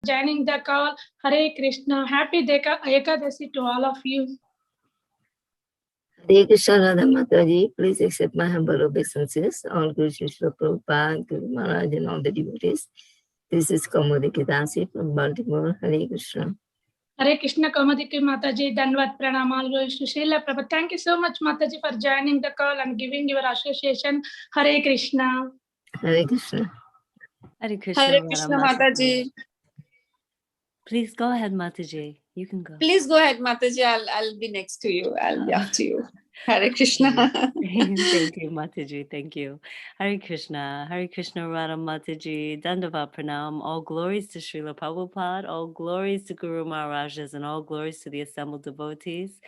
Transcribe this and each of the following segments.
joining the call. Hare Krishna. Happy Ekadasi to all of you. Hare Krishna, Radha Mataji. Please accept my humble obeisances. All Guru Srila Prabhupada, Guru Maharaj, and all the devotees. This is Kaumudiki Dasi from Baltimore. Hare Krishna. Hare Krishna, Kaumudiki Mataji. Dandavat Pranamal Guru Srila Prabhupada. Thank you so much, Mataji, for joining the call and giving your association. Hare Krishna. Hare Krishna. Hare Krishna, Hare Krishna, Mataji. Please go ahead, Mataji. You can go. Please go ahead, Mataji. I'll be next to you. I'll be after you. Hare Krishna. Thank you, Mataji. Thank you. Hare Krishna. Hare Krishna, Radha Mataji. Dandavat Pranam. All glories to Srila Prabhupada. All glories to Guru Maharajas. And all glories to the assembled devotees.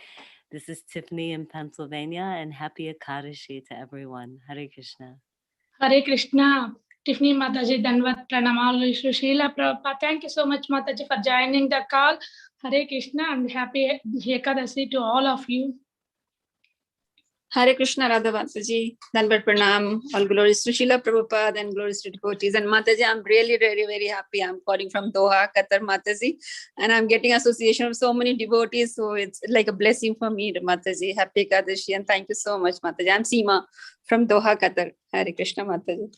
This is Tiffany in Pennsylvania. And happy Ekadashi to everyone. Hare Krishna. Hare Krishna. Tiffany Mataji, Dandavat Pranamal Guru Srila Prabhupada. Thank you so much, Mataji, for joining the call. Hare Krishna and happy Ekadasi to all of you. Hare Krishna, Radha Mataji. Dandavat Pranam. All glories to Srila Prabhupada and glories to devotees. And Mataji, I'm really, very, very happy. I'm calling from Doha, Qatar, Mataji. And I'm getting association of so many devotees. So it's like a blessing for me, Mataji. Happy Ekadashi. And thank you so much, Mataji. I'm Seema from Doha, Qatar. Hare Krishna, Mataji.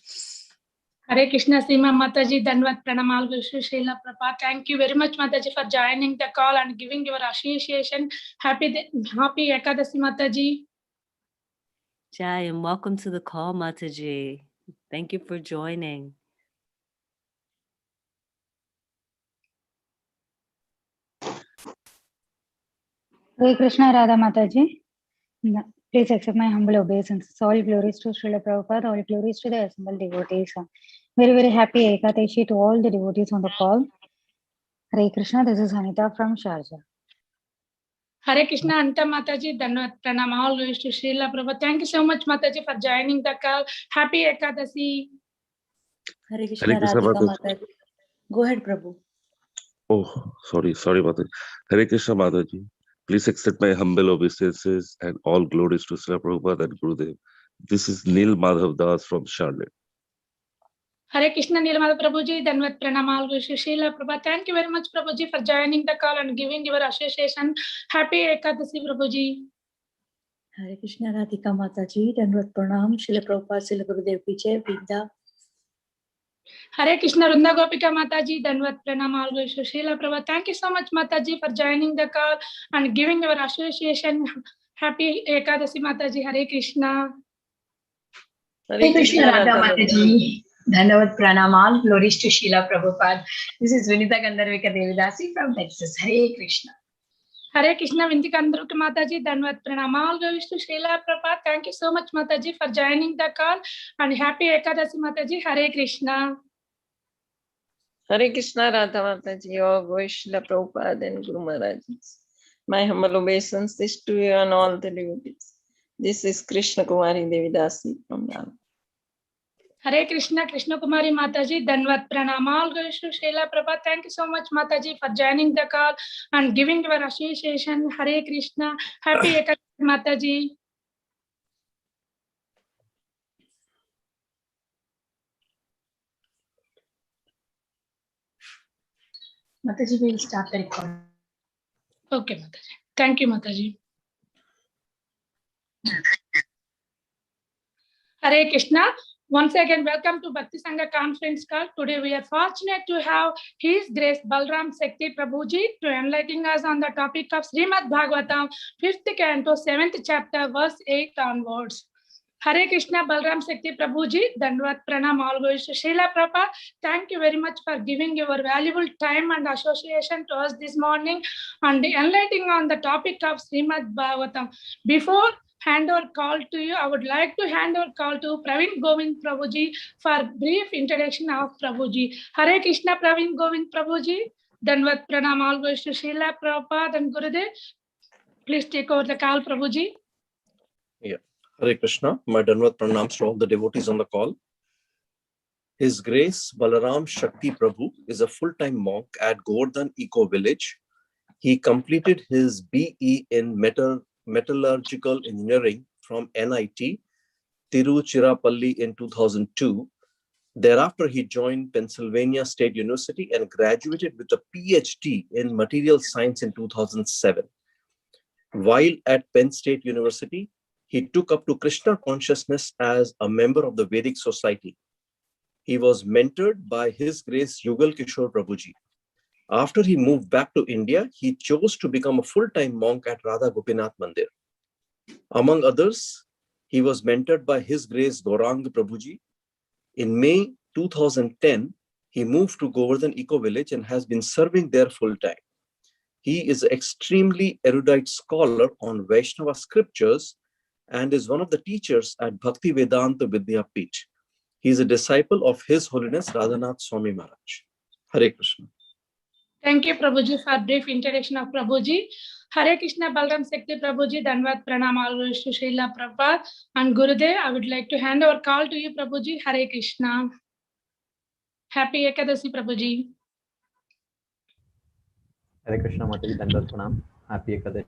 Hare Krishna, Seema Mataji, Dandavat Pranamal Guru Srila Prabhupada. Thank you very much, Mataji, for joining the call and giving your association. Happy Ekadasi, Mataji. Jai, and welcome to the call, Mataji. Thank you for joining. Hare Krishna, Radha Mataji. Please accept my humble obeisances. All glories to Srila Prabhupada, all glories to the assembled devotees. Very, very happy Ekadashi to all the devotees on the call. Hare Krishna, this is Anita from Sharjah. Hare Krishna, Anta Mataji, Dandavat Pranam, all glories to Srila Prabhupada. Thank you so much, Mataji, for joining the call. Happy Ekadasi. Hare Krishna, Radhika Mataji. Go ahead, Prabhu. Oh, sorry, Mataji. Hare Krishna, Mataji. Please accept my humble obeisances and all glories to Srila Prabhupada and Gurudev. This is Neil Madhav Das from Charlotte. Hare Krishna, Nilmada Prabhuji, Dandavat Pranamal Guru Srila Prabhupada. Thank you very much, Prabhuji, for joining the call and giving your association. Happy Ekadasi, Prabhuji. Hare Krishna, Radhika Mataji. Dandavat Pranam. Srila Prabhupada, Srila Gurudev Piche, Vrinda. Hare Krishna, Runda Gopika Mataji, Dandavat Pranamal Guru Srila Prabhupada. Thank you so much, Mataji, for joining the call and giving your association. Happy Ekadasi, Mataji. Hare Krishna. Hare Krishna, Radha Mataji. Dandavat Pranamal, glories to Srila Prabhupada. This is Vinita Gandharvika Devidasi from Texas. Hare Krishna. Hare Krishna, Vinti Gandharvika Mataji, Dandavat Pranamal, glories to Srila Prabhupada. Thank you so much, Mataji, for joining the call and happy Ekadasi, Mataji. Hare Krishna. Hare Krishna, Radha Mataji, all glories to Srila Prabhupada and Guru Maharaj. My humble obeisances to you and all the devotees. This is Krishna Kumari Devidasi from Ram. Hare Krishna, Krishna Kumari Mataji, Dandavat Pranamal, glories to Srila Prabhupada. Thank you so much, Mataji, for joining the call and giving your association. Hare Krishna. Happy Ekadasi, Mataji. Mataji, we'll start the recording. Okay, Mataji. Thank you, Mataji. Hare Krishna. Once again, welcome to Bhakti Sangha conference call. Today we are fortunate to have His Grace Balram Shakti Prabhuji to enlighten us on the topic of Srimad Bhagavatam, 5th canto, 7th chapter, verse 8 onwards. Hare Krishna, Balram Shakti Prabhuji, Dandavat Pranam, all glories to Srila Prabhupada. Thank you very much for giving your valuable time and association to us this morning and enlightening on the topic of Srimad Bhagavatam. Before hand over call to you, I would like to hand over call to Praveen Govind Prabhuji for brief introduction of Prabhuji. Hare Krishna, Praveen Govind Prabhuji, Dandavat Pranam, all glories to Srila Prabhupada and Gurudev. Please take over the call, Prabhuji. Yeah. Hare Krishna, my Dandavat Pranams to all the devotees on the call. His Grace Balaram Shakti Prabhu is a full-time monk at Govardhan Eco Village. He completed his BE in Metallurgical Engineering from NIT Tiruchirappalli in 2002. Thereafter, he joined Pennsylvania State University and graduated with a PhD in material science in 2007. While at Penn State University, he took up to Krishna consciousness as a member of the Vedic Society. He was mentored by His Grace Yugal Kishore Prabhuji. After he moved back to India, he chose to become a full-time monk at Radha Gopinath Mandir. Among others, he was mentored by His Grace Gaurang Prabhuji. In May 2010, he moved to Govardhan Eco Village and has been serving there full-time. He is an extremely erudite scholar on Vaishnava scriptures and is one of the teachers at Bhakti Vedanta Vidyapith. He is a disciple of His Holiness Radhanath Swami Maharaj. Hare Krishna. Thank you, Prabhuji, for brief introduction of Prabhuji. Hare Krishna, Balram Sekti Prabhuji, Dhanvat Pranam, all glories to Srila Prabhupada and Gurudev. I would like to hand over call to you, Prabhuji. Hare Krishna. Happy Ekadasi, Prabhuji. Hare Krishna, Mataji, Dhanvat Pranam. Happy Ekadasi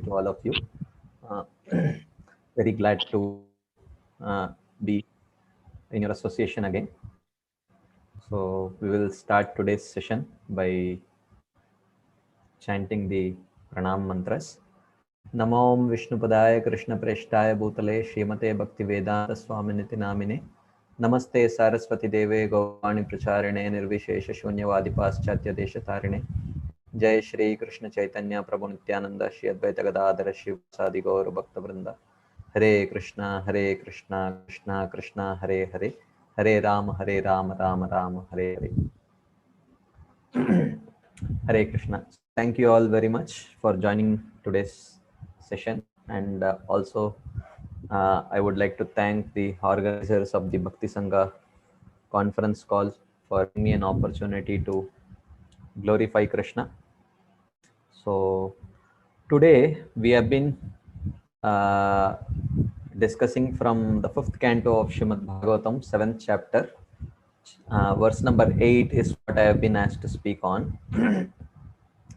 to all of you. Very glad to be in your association again. So we will start today's session by chanting the Pranam mantras. Namo Vishnupadaya Krishna Preshtaya Bhutale Srimate Bhakti Vedanta Swaminiti Namine Namaste Saraswati Deve Gaurani Pracharine Nirvishesha Shunyavadi Paschatya Deshatarine Jai Shri Krishna Chaitanya Prabhu Nityananda Shri Advaita Gadadhara Shiva Sadi Gaur Bhakta Vrinda. Hare Krishna Krishna Krishna Hare Hare Hare Rama Rama Rama Hare Hare. Hare Krishna. Thank you all very much for joining today's session, and also I would like to thank the organizers of the Bhakti Sangha conference call for giving me an opportunity to glorify Krishna. So today we have been discussing from the 5th canto of Srimad Bhagavatam, 7th chapter. Verse number 8 is what I have been asked to speak on.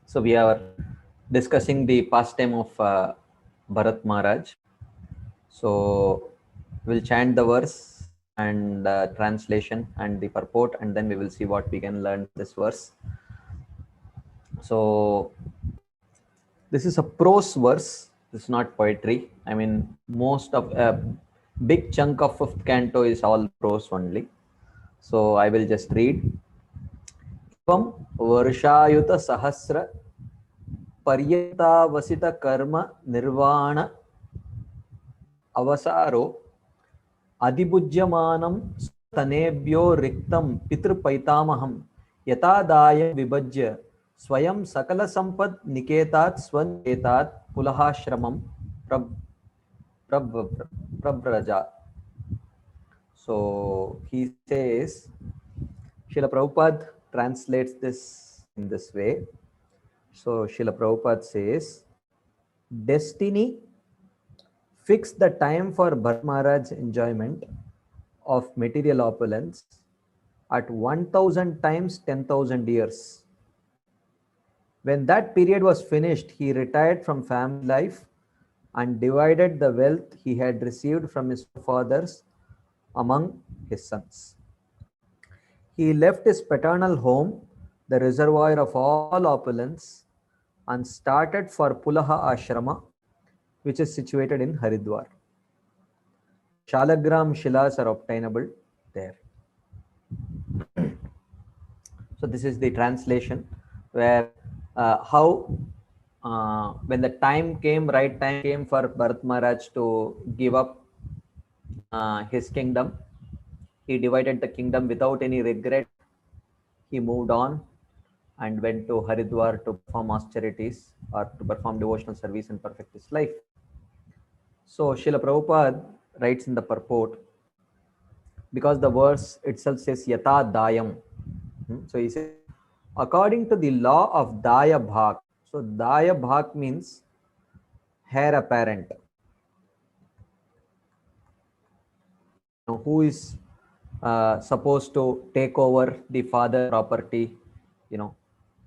So we are discussing the pastime of Bharat Maharaj. So we'll chant the verse and translation and the purport, and then we will see what we can learn this verse. So this is a prose verse. It's not poetry. I mean, most of a big chunk of 5th canto is all prose only. So I will just read. Evam varshayuta sahasra paryatavasita karma nirvana avasaro adibujyamanam tanebhyo riktam pitrupaitamaham yatadaya vibhajya swayam sakala sampad niketat swanketat pulahashramam prabraja. So he says, Srila Prabhupada translates this in this way. So Srila Prabhupada says, destiny fixed the time for Bharat Maharaj's enjoyment of material opulence at 1000 times 10,000 years. When that period was finished, he retired from family life and divided the wealth he had received from his fathers among his sons. He left his paternal home, the reservoir of all opulence, and started for Pulaha Ashrama, which is situated in Haridwar. Shalagram Shilas are obtainable there. So this is the translation, where when the time came, right time came for Bharat Maharaj to give up his kingdom, he divided the kingdom without any regret. He moved on and went to Haridwar to perform austerities or to perform devotional service and perfect his life. So Srila Prabhupada writes in the purport, because the verse itself says Yata Dayam. So he says, according to the law of Daya Bhak. So Daya Bhak means heir apparent. Who is supposed to take over the father property,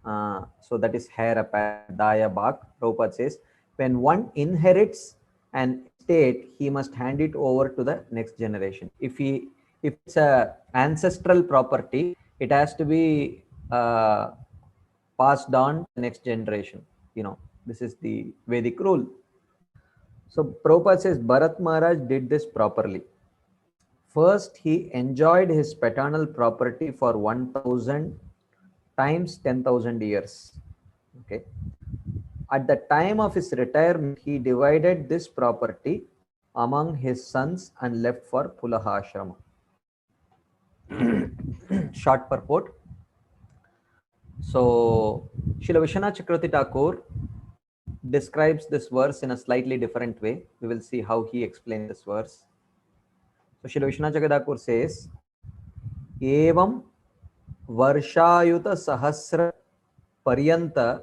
so that is heir apparent, Daya Bhak. Prabhupada says, when one inherits an estate, he must hand it over to the next generation. If he if it's a ancestral property, it has to be passed on to the next generation. This is the Vedic rule. So Prabhupada says Bharat Maharaj did this properly. First, he enjoyed his paternal property for 1000 times 10,000 years. Okay. At the time of his retirement, he divided this property among his sons and left for Pulaha Ashrama. Short purport. So, Srila Vishwanath Chakravarti Thakur describes this verse in a slightly different way. We will see how he explains this verse. So, Srila Vishwanath Chakravarti Thakur says, Evam Varshayuta Sahasra Paryanta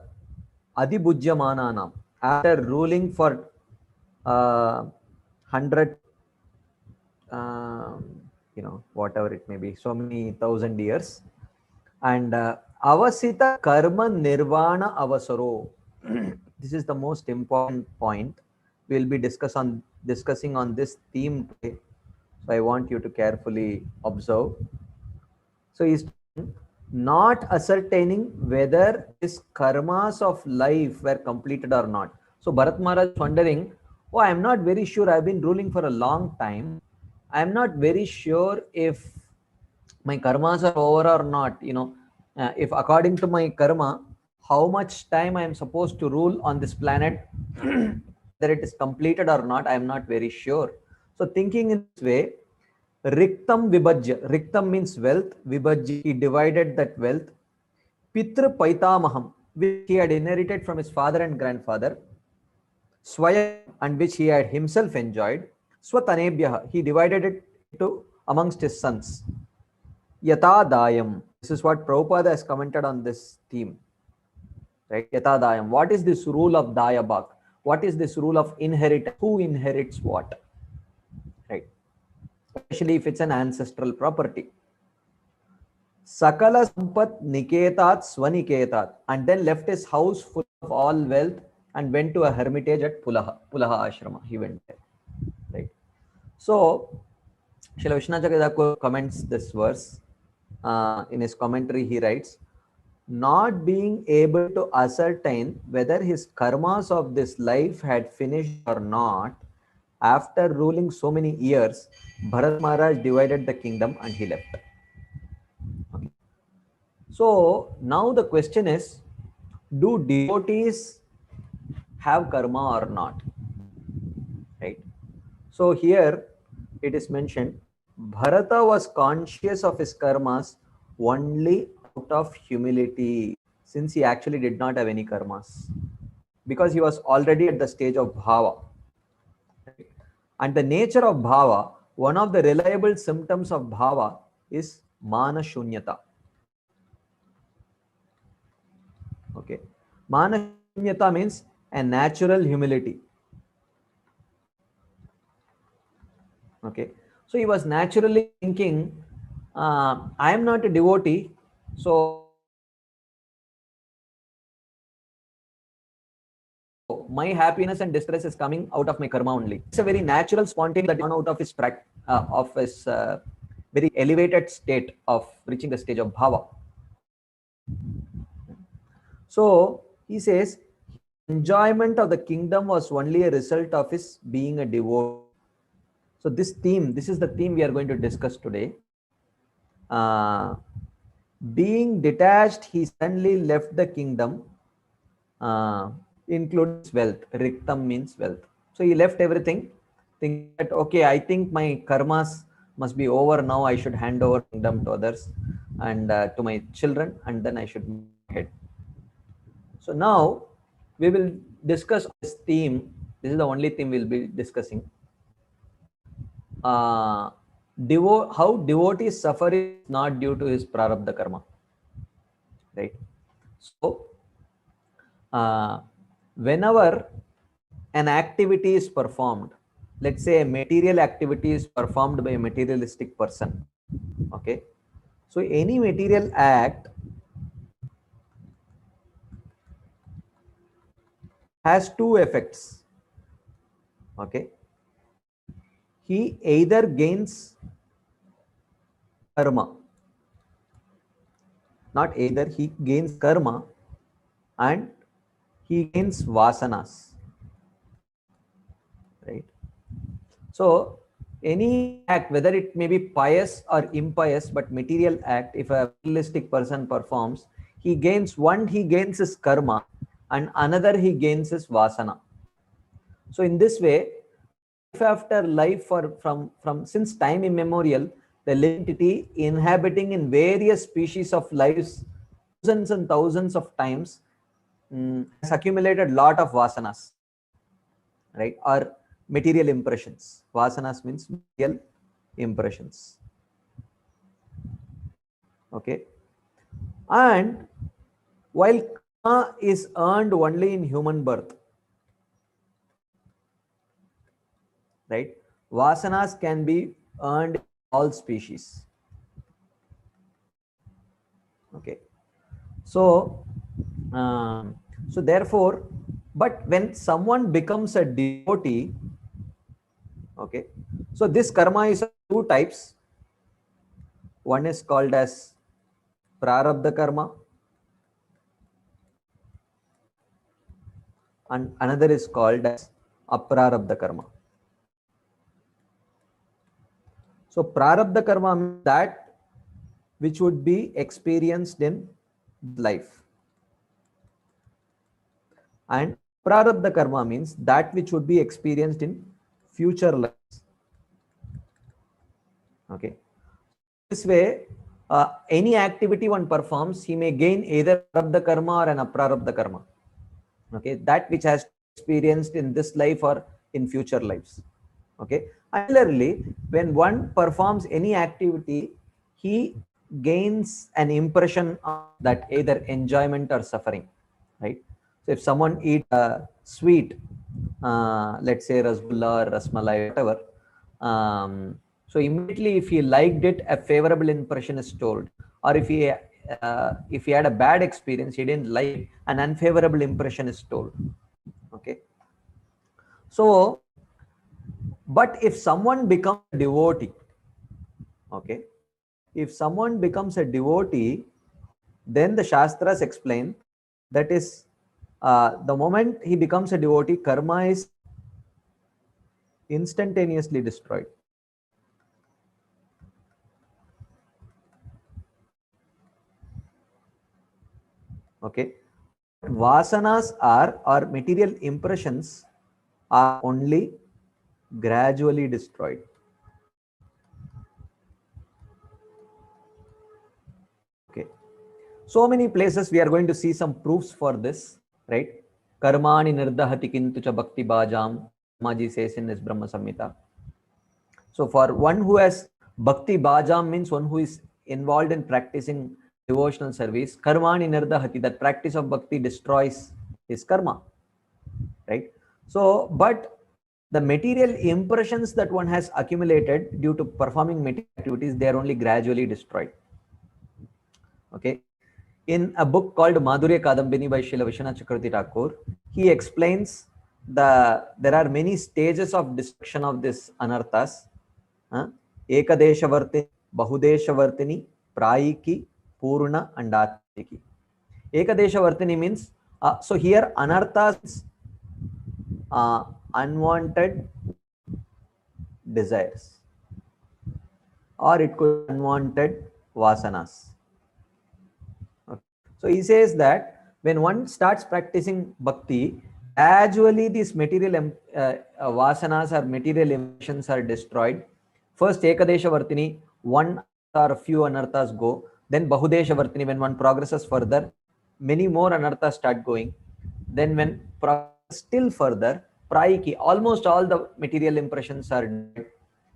Adibujyamananam. After ruling for 100, whatever it may be, so many thousand years, and Avasita Karma Nirvana Avasaro. This is the most important point. We will be discussing on this theme today. So I want you to carefully observe. So he's not ascertaining whether his karmas of life were completed or not. So Bharat Maharaj is wondering, oh, I'm not very sure. I've been ruling for a long time. I'm not very sure if my karmas are over or not. If according to my karma, how much time I am supposed to rule on this planet, whether it is completed or not, I am not very sure. So thinking in this way, Riktam Vibhajya. Riktam means wealth. Vibhajya, he divided that wealth. Pitra Paitamaham, which he had inherited from his father and grandfather. Swayam, and which he had himself enjoyed. Swatanebhyaha, he divided it into amongst his sons. Yata Dayam. This is what Prabhupada has commented on this theme. Right? Yata Dayam. What is this rule of Dayabhag? What is this rule of inheritance? Who inherits what? Right? Especially if it's an ancestral property. Sakala Sampat Niketat Swaniketat, and then left his house full of all wealth and went to a hermitage at Pulaha Ashrama. He went there. Right? So, Srila Vishwanath Chakravarti comments this verse. In his commentary, he writes, not being able to ascertain whether his karmas of this life had finished or not, after ruling so many years, Bharat Maharaj divided the kingdom and he left. Okay. So now the question is, do devotees have karma or not? Right. So here it is mentioned, Bharata was conscious of his karmas only out of humility, since he actually did not have any karmas, because he was already at the stage of bhava. And the nature of bhava, one of the reliable symptoms of bhava is mana shunyata. Okay. Mana shunyata means a natural humility. Okay. So he was naturally thinking, I am not a devotee, so my happiness and distress is coming out of my karma only. It's a very natural spontaneity that comes out of his very elevated state of reaching the stage of bhava. So he says, enjoyment of the kingdom was only a result of his being a devotee. So this is the theme we are going to discuss today. Being detached, he suddenly left the kingdom, includes wealth. Riktam means wealth. So he left everything, thinking that, okay, I think my karmas must be over now. I should hand over kingdom to others and to my children, and then I should move ahead. So now we will discuss this theme. This is the only theme we'll be discussing. How devotees suffer is not due to his prarabdha karma. Right? So, whenever an activity is performed, let's say a material activity is performed by a materialistic person. Okay. So, any material act has two effects. Okay. He either gains karma. Not either, he gains karma and he gains vasanas. Right? So any act, whether it may be pious or impious, but material act, if a realistic person performs, he gains one, he gains his karma, and another he gains his vasana. So in this way, life after life, from since time immemorial, the living entity inhabiting in various species of lives thousands and thousands of times has accumulated lot of vasanas, right? Or material impressions. Vasanas means material impressions. Okay. And while karma is earned only in human birth, right? Vasanas can be earned in all species. Okay. So, so therefore, but when someone becomes a devotee, okay, so this karma is of two types. One is called as prarabdha karma, and another is called as aprarabdha karma. So prarabdha karma means that which would be experienced in life, and prarabdha karma means that which would be experienced in future lives. Okay. This way, any activity one performs, he may gain either prarabdha karma or an aprarabdha karma. Okay, that which has experienced in this life or in future lives. Okay. Similarly, when one performs any activity, he gains an impression of that either enjoyment or suffering. Right. So if someone eats a sweet, let's say rasgulla or rasmalai, whatever, so immediately if he liked it, a favorable impression is told. Or if he had a bad experience, he didn't like it, an unfavorable impression is told. Okay. So, but if someone becomes a devotee, okay, if someone becomes a devotee, then the Shastras explain that is the moment he becomes a devotee, karma is instantaneously destroyed. Okay. Vasanas are, or material impressions are only gradually destroyed. Okay. So many places we are going to see some proofs for this, right? Karmani nirdahati kintu cha bhakti bhajam, Maji says in his Brahma Samhita. So for one who has bhakti bhajam means one who is involved in practicing devotional service, karmani nirdahati, that practice of bhakti destroys his karma, right? So, but the material impressions that one has accumulated due to performing material activities, they are only gradually destroyed. Okay. In a book called Madhurya Kadambini by Srila Vishwanath Chakravarti Thakur, he explains there are many stages of destruction of this anarthas. Ekadeshavartini, Bahudeshavartini, Prayiki, Purna, and Atmiki. Ekadeshavartini means, so here anarthas unwanted desires, or it could be unwanted vasanas. Okay. So he says that when one starts practicing bhakti, gradually these material vasanas or material emotions are destroyed. First Ekadesha Vartini, one or a few anarthas go. Then Bahudesha Vartini, when one progresses further, many more anarthas start going. Then when progress still further, Prayiki, almost all the material impressions are dead.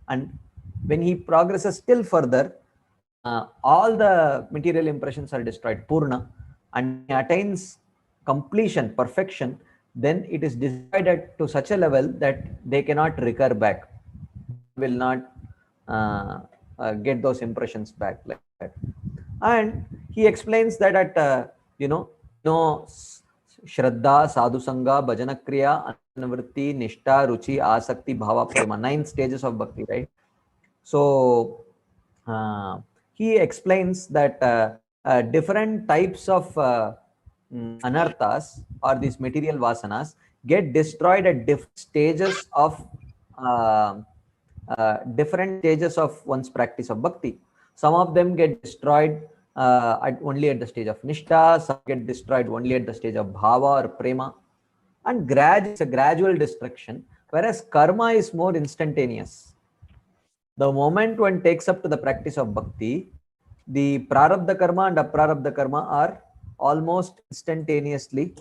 And when he progresses still further, all the material impressions are destroyed, Purna, and he attains completion, perfection, then it is destroyed to such a level that they cannot recur back, will not get those impressions back like that. And he explains that at Shraddha, Sadhu Sangha, Bhajana Kriya, Anavritti, Nishta, Ruchi, Asakti, Bhava, Prema, 9 stages of bhakti, right? So he explains that different types of anarthas or these material vasanas get destroyed at different stages of one's practice of bhakti. Some of them get destroyed only at the stage of nishtha, some get destroyed only at the stage of bhava or prema, and it's a gradual destruction, whereas karma is more instantaneous. The moment one takes up to the practice of bhakti, the prarabdha karma and aprarabdha karma are almost instantaneously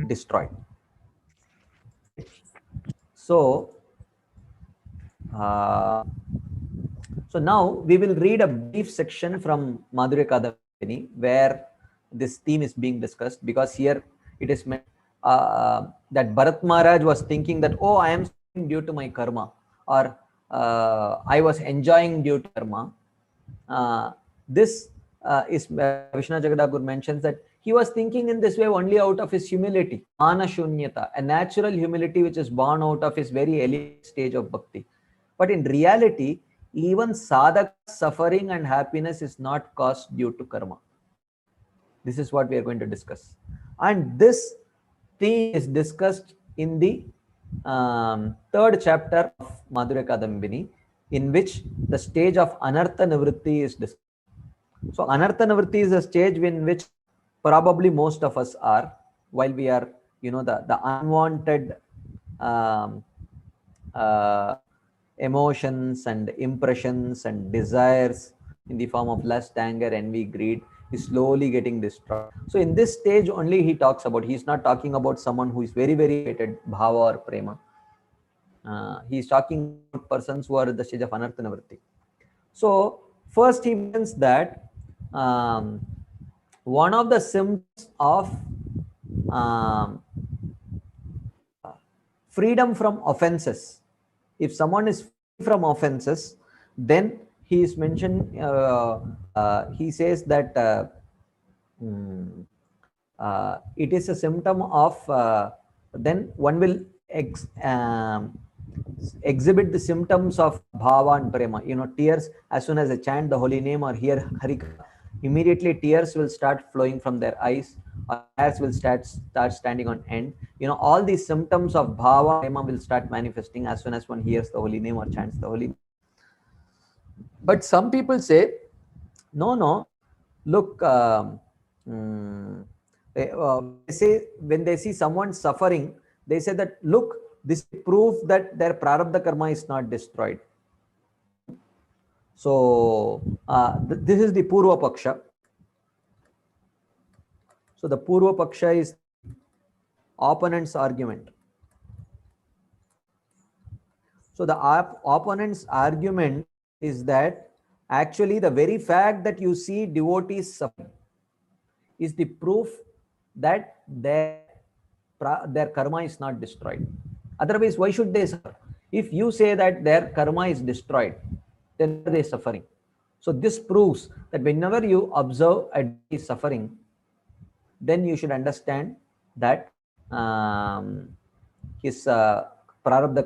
destroyed. So now we will read a brief section from Madhurya Kadambini where this theme is being discussed, because here it is meant that Bharat Maharaj was thinking that, oh, I am suffering due to my karma, or I was enjoying due to karma. This is Vishnu Jagadagur mentions that he was thinking in this way only out of his humility, anashunyata, a natural humility which is born out of his very elite stage of bhakti. But in reality, even sadhak suffering and happiness is not caused due to karma. This is what we are going to discuss. And this theme is discussed in the third chapter of Madhurya Kadambini, in which the stage of Anartha Nivritti is discussed. So Anartha Nivritti is a stage in which probably most of us are, while we are, the unwanted emotions and impressions and desires in the form of lust, anger, envy, greed is slowly getting destroyed. So in this stage only he talks about, he's not talking about someone who is very, very hated, bhava or prema. He's talking about persons who are at the stage of Anartha Nivritti. So first he mentions that one of the symptoms of freedom from offenses, if someone is free from offenses, then he is mentioned, he says that it is a symptom of, then one will exhibit the symptoms of bhava and prema. Tears, as soon as they chant the holy name or hear Harikatha, immediately tears will start flowing from their eyes, or hairs will start standing on end. All these symptoms of bhava, prema will start manifesting as soon as one hears the holy name or chants the holy name. But some people say, no, look, they say when they see someone suffering, they say that, look, this is proof that their prarabdha karma is not destroyed. So this is the Purva Paksha. So the Purva Paksha is opponent's argument. So the opponent's argument is that actually the very fact that you see devotees suffering is the proof that their karma is not destroyed. Otherwise, why should they suffer? If you say that their karma is destroyed, then they are suffering. So this proves that whenever you observe a devotee suffering, then you should understand that his prarabdha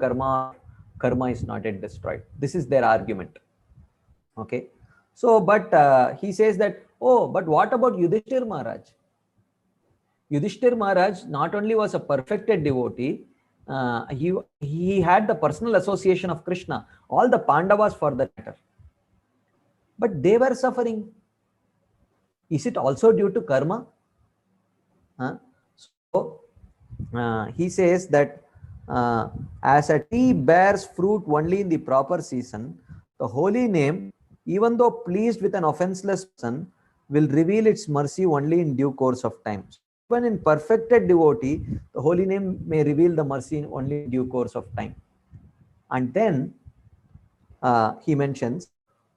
karma is not yet destroyed. This is their argument. Okay. So, but he says that, oh, but what about Yudhishthir Maharaj? Yudhishthir Maharaj not only was a perfected devotee, he had the personal association of Krishna, all the Pandavas for that matter. But they were suffering. Is it also due to karma? So he says that as a tree bears fruit only in the proper season, the holy name, even though pleased with an offenseless person, will reveal its mercy only in due course of time. Even in perfected devotee, the holy name may reveal the mercy only in due course of time. And then he mentions,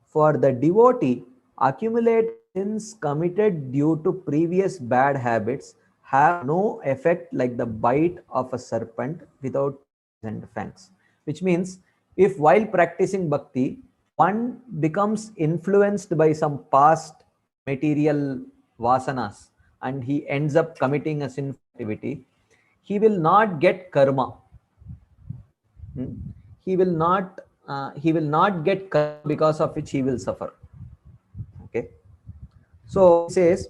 for the devotee, accumulate sins committed due to previous bad habits have no effect like the bite of a serpent without and fangs. Which means, if while practicing bhakti, one becomes influenced by some past material vasanas and he ends up committing a sinful activity, he will not get karma. He will not get karma because of which he will suffer. So it says,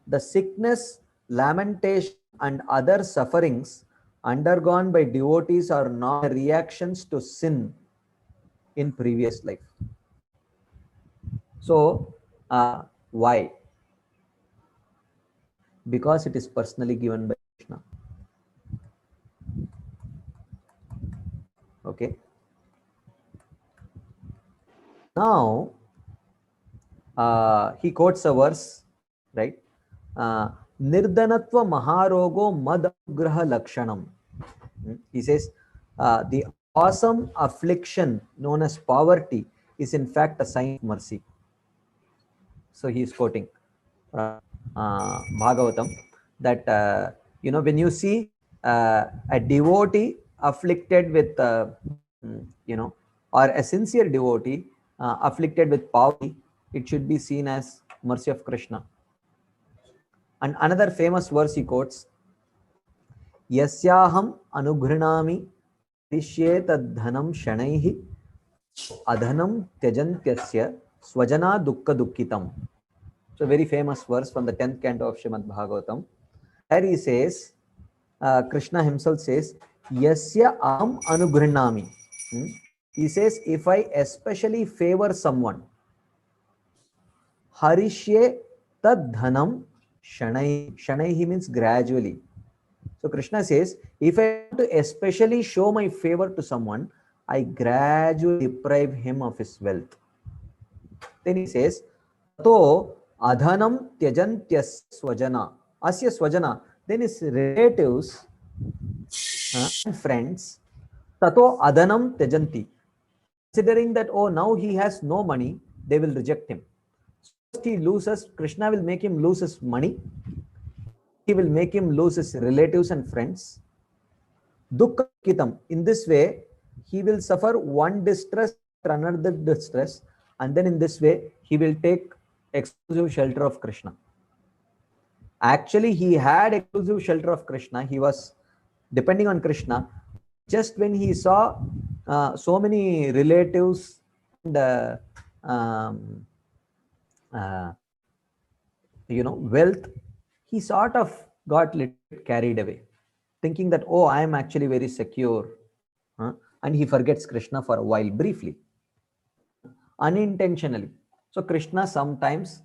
the sickness, lamentation, and other sufferings undergone by devotees are not reactions to sin in previous life. So, why? Because it is personally given by Krishna. Okay. Now, he quotes a verse, right? Nirdanatva maharogo madagraha lakshanam. He says, the awesome affliction known as poverty is in fact a sign of mercy. So he is quoting Bhagavatam that, when you see a devotee afflicted with, or a sincere devotee afflicted with poverty, it should be seen as mercy of Krishna. And another famous verse he quotes, Yasyaham anugrinami tishyetad dhanam shanaihi adhanam tyajantyasya swajana dukkha dukkitam. So very famous verse from the 10th canto of Srimad Bhagavatam. There he says, Krishna himself says, Yasya aham anugrinami. He says, if I especially favor someone, harishye tad dhanam shanaihi. Shanaihi means gradually. So Krishna says, if I want to especially show my favor to someone, I gradually deprive him of his wealth. Then he says, Tato adhanam tyajantyas swajana. Asya swajana. Then his relatives and friends, tato adhanam tyajanti. Considering that, oh, now he has no money, they will reject him. First he loses, Krishna will make him lose his money. He will make him lose his relatives and friends. Dukkha kitam. In this way, he will suffer one distress after another distress, and then in this way, he will take exclusive shelter of Krishna. Actually, he had exclusive shelter of Krishna. He was depending on Krishna. Just when he saw so many relatives and wealth, he sort of got little carried away, thinking that, oh, I am actually very secure. And he forgets Krishna for a while, briefly, unintentionally. So Krishna sometimes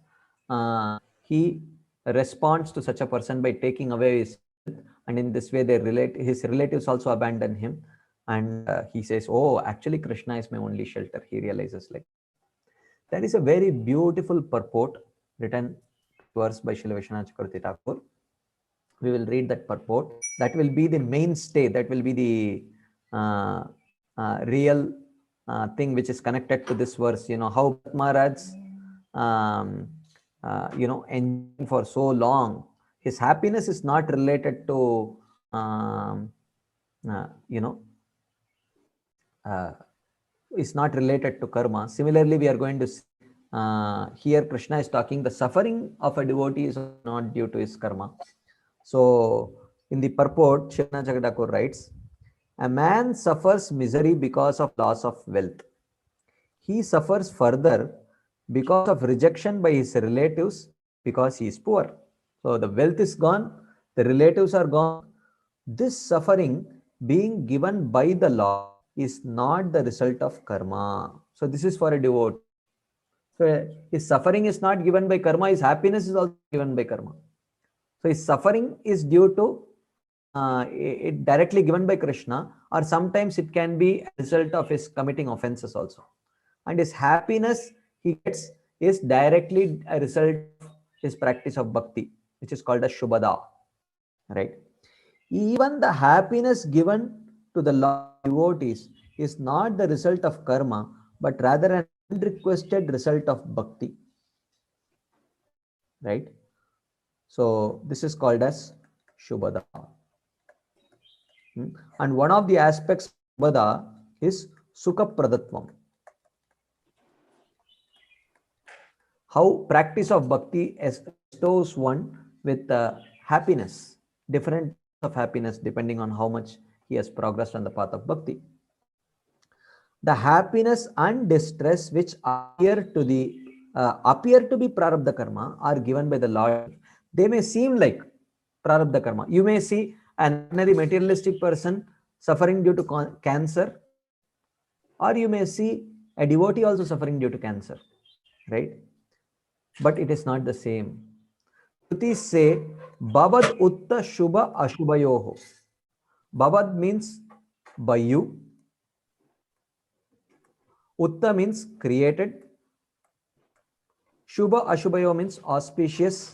he responds to such a person by taking away his wealth, and in this way his relatives also abandon him, and he says, oh, actually Krishna is my only shelter. He realizes like that. Is a very beautiful purport written verse by Srila Vishwanath Chakravarti Thakur. We will read that purport. That will be the mainstay. That will be the real thing which is connected to this verse. How Maharaj, enjoying for so long, his happiness is not related to, is not related to karma. Similarly, we are going to see, here Krishna is talking, the suffering of a devotee is not due to his karma. So in the purport, Srila Chakravarti writes, a man suffers misery because of loss of wealth. He suffers further because of rejection by his relatives because he is poor. So the wealth is gone, the relatives are gone. This suffering being given by the law is not the result of karma. So this is for a devotee. So his suffering is not given by karma, his happiness is also given by karma. So his suffering is due to it directly given by Krishna, or sometimes it can be a result of his committing offenses also. And his happiness he gets is directly a result of his practice of bhakti, which is called as Shubhada. Right? Even the happiness given to the devotees is not the result of karma, but rather an unrequested result of bhakti. Right? So this is called as Shubhada. And one of the aspects of Shubhada is Sukha Pradatvam. How practice of bhakti bestows one with happiness, different of happiness depending on how much he has progressed on the path of bhakti. The happiness and distress which appear to the appear to be prarabdha karma are given by the Lord. They may seem like prarabdha karma. You may see an ordinary materialistic person suffering due to cancer, or you may see a devotee also suffering due to cancer, right? But it is not the same. Shrutis say, Bavad utta shubha ashubhayoho. Bavad means by you. Utta means created. Shubha ashubhayo means auspicious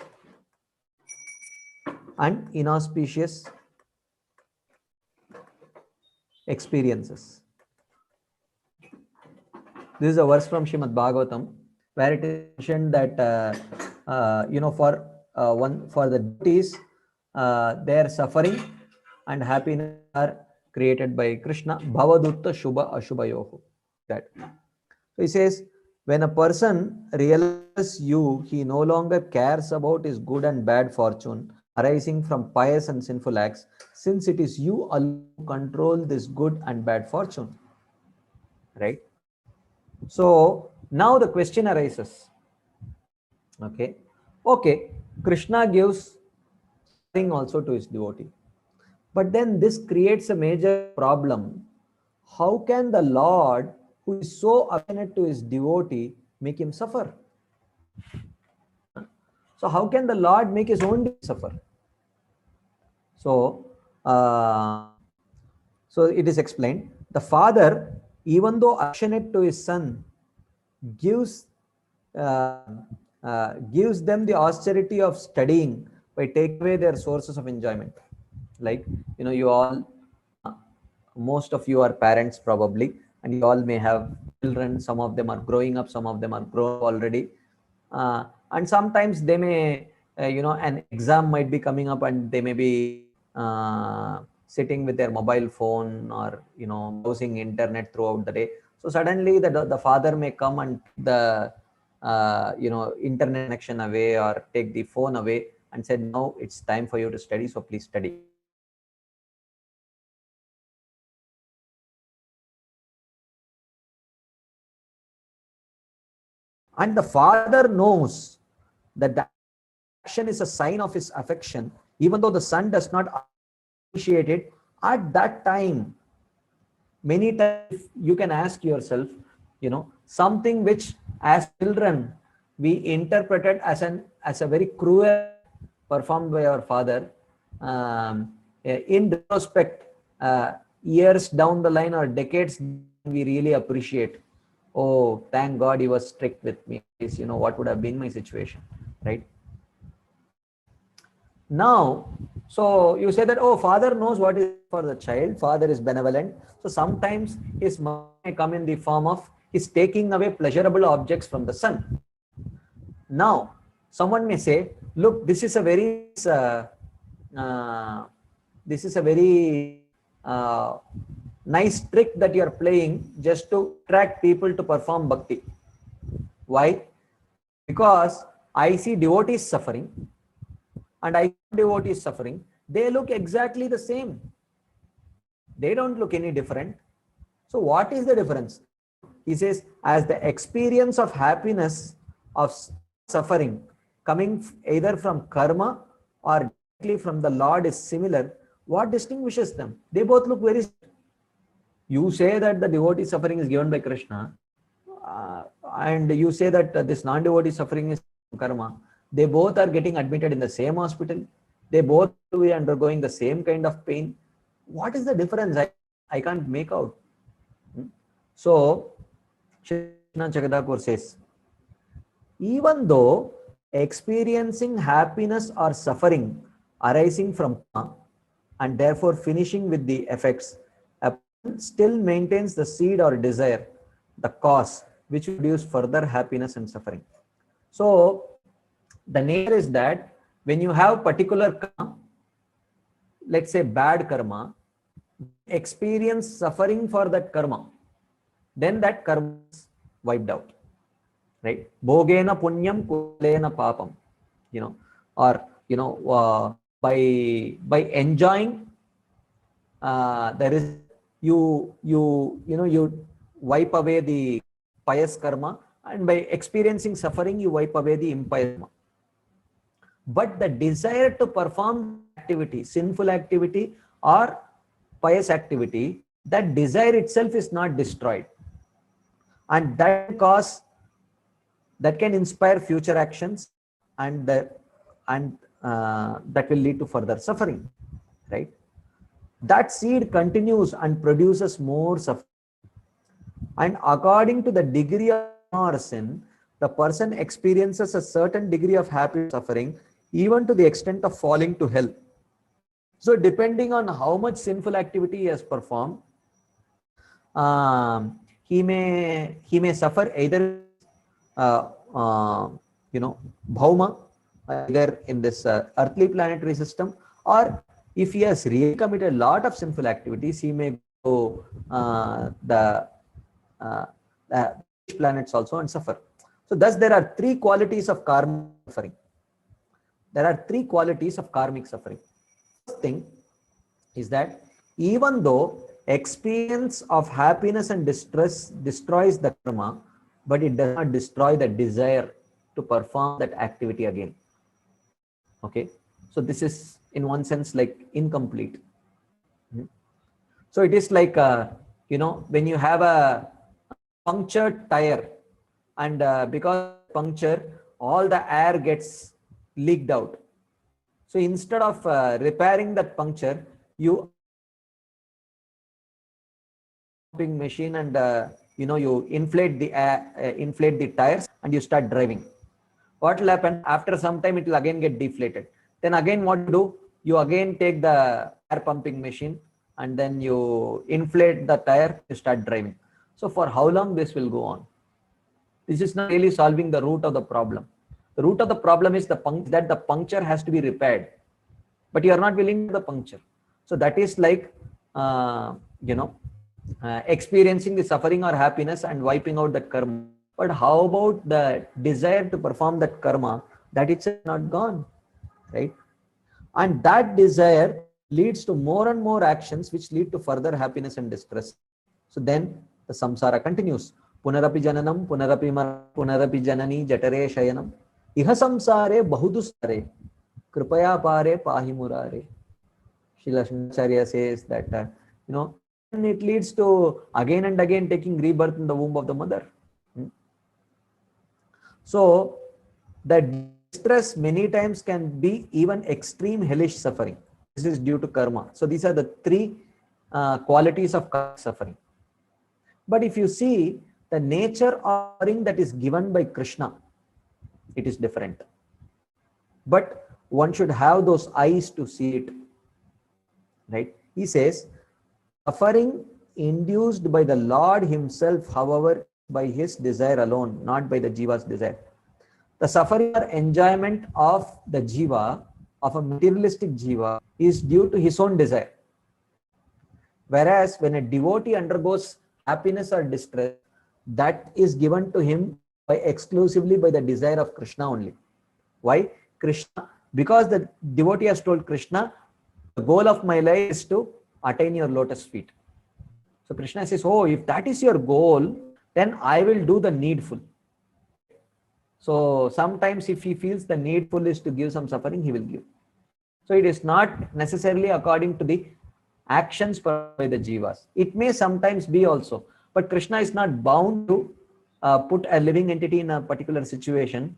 and inauspicious experiences. This is a verse from Srimad Bhagavatam, where it is mentioned that for the devotees, their suffering and happiness are created by Krishna. Bhavadutta Shubha Ashubhayoho. That. So he says, when a person realizes you, he no longer cares about his good and bad fortune arising from pious and sinful acts, since it is you alone who control this good and bad fortune. Right? So now the question arises. Okay, Krishna gives thing also to his devotee, but then this creates a major problem. How can the Lord, who is so affectionate to his devotee, make him suffer? So how can the Lord make his own devotee suffer? So it is explained. The father, even though affectionate to his son, gives them the austerity of studying by taking away their sources of enjoyment. Like, you all, most of you are parents probably, and you all may have children. Some of them are growing up, some of them are grown already, and sometimes they may an exam might be coming up, and they may be sitting with their mobile phone or browsing internet throughout the day. So suddenly the father may come and the internet connection away or take the phone away and said, now it's time for you to study, so please study. And the father knows that the action is a sign of his affection, even though the son does not appreciate it at that time. Many times you can ask yourself, something which as children we interpreted as a very cruel performed by our father, in retrospect, years down the line or decades, we really appreciate. Oh, thank God he was strict with me. What would have been my situation, right? Now, so you say that, oh, father knows what is for the child, father is benevolent. So sometimes his mother may come in the form of he's taking away pleasurable objects from the son. Now, someone may say, look, this is a very nice trick that you are playing just to attract people to perform bhakti. Why? Because I see devotees suffering and I see devotees suffering. They look exactly the same. They don't look any different. So what is the difference? He says, as the experience of happiness, of suffering, coming either from karma or directly from the Lord is similar, what distinguishes them? They both look very similar. You say that the devotee suffering is given by Krishna, and you say that this non-devotee suffering is karma. They both are getting admitted in the same hospital. They both will be undergoing the same kind of pain. What is the difference? I can't make out. So, Krishna Jagadhakur says, even though experiencing happiness or suffering arising from karma and therefore finishing with the effects, a person still maintains the seed or desire, the cause, which produce further happiness and suffering. So, the nature is that when you have particular karma, let's say bad karma, experience suffering for that karma, then that karma is wiped out, right? Bhogena punyam kulena papam, or by enjoying there is you wipe away the pious karma and by experiencing suffering, you wipe away the impious karma. But the desire to perform activity, sinful activity or pious activity, that desire itself is not destroyed, and that can inspire future actions, and that will lead to further suffering, right? That seed continues and produces more suffering, and according to the degree of or sin, the person experiences a certain degree of happiness suffering, even to the extent of falling to hell. So depending on how much sinful activity he has performed, he may suffer either bhauma, either in this earthly planetary system, or if he has really committed a lot of sinful activities, he may go the planets also and suffer. So thus there are three qualities of karmic suffering. There are three qualities of karmic suffering. First thing is that even though experience of happiness and distress destroys the karma, but it does not destroy the desire to perform that activity again. Okay, so this is in one sense like incomplete. So it is like when you have a punctured tire, and because puncture, all the air gets leaked out. So instead of repairing that puncture, you pumping machine, and you inflate the air, inflate the tires, and you start driving. What will happen? After some time, it will again get deflated. Then again, what you do? You again take the air pumping machine, and then you inflate the tire, you start driving. So for how long this will go on? This is not really solving the root of the problem. The root of the problem is that the puncture has to be repaired, but you are not willing to the puncture. So that is like experiencing the suffering or happiness and wiping out that karma. But how about the desire to perform that karma? That it's not gone, right? And that desire leads to more and more actions which lead to further happiness and distress. So then the samsara continues. Punarapi jananam, punarapi punarapi janani jatare shayanam. Iha samsare bahudustare, kripaya pare pahi murare. Srila Shankaracharya says that, and it leads to again and again taking rebirth in the womb of the mother. So the distress many times can be even extreme hellish suffering. This is due to karma. So these are the three qualities of suffering. But if you see the nature of suffering that is given by Krishna, it is different. But one should have those eyes to see it, right? He says, suffering induced by the Lord himself, however, by his desire alone, not by the jiva's desire. The suffering or enjoyment of the jiva, of a materialistic jiva, is due to his own desire. Whereas when a devotee undergoes happiness or distress, that is given to him exclusively by the desire of Krishna only. Why? Krishna, because the devotee has told Krishna, the goal of my life is to attain your lotus feet. So Krishna says, oh, if that is your goal, then I will do the needful. So sometimes if he feels the needful is to give some suffering, he will give. So it is not necessarily according to the actions by the jivas. It may sometimes be also, but Krishna is not bound to put a living entity in a particular situation,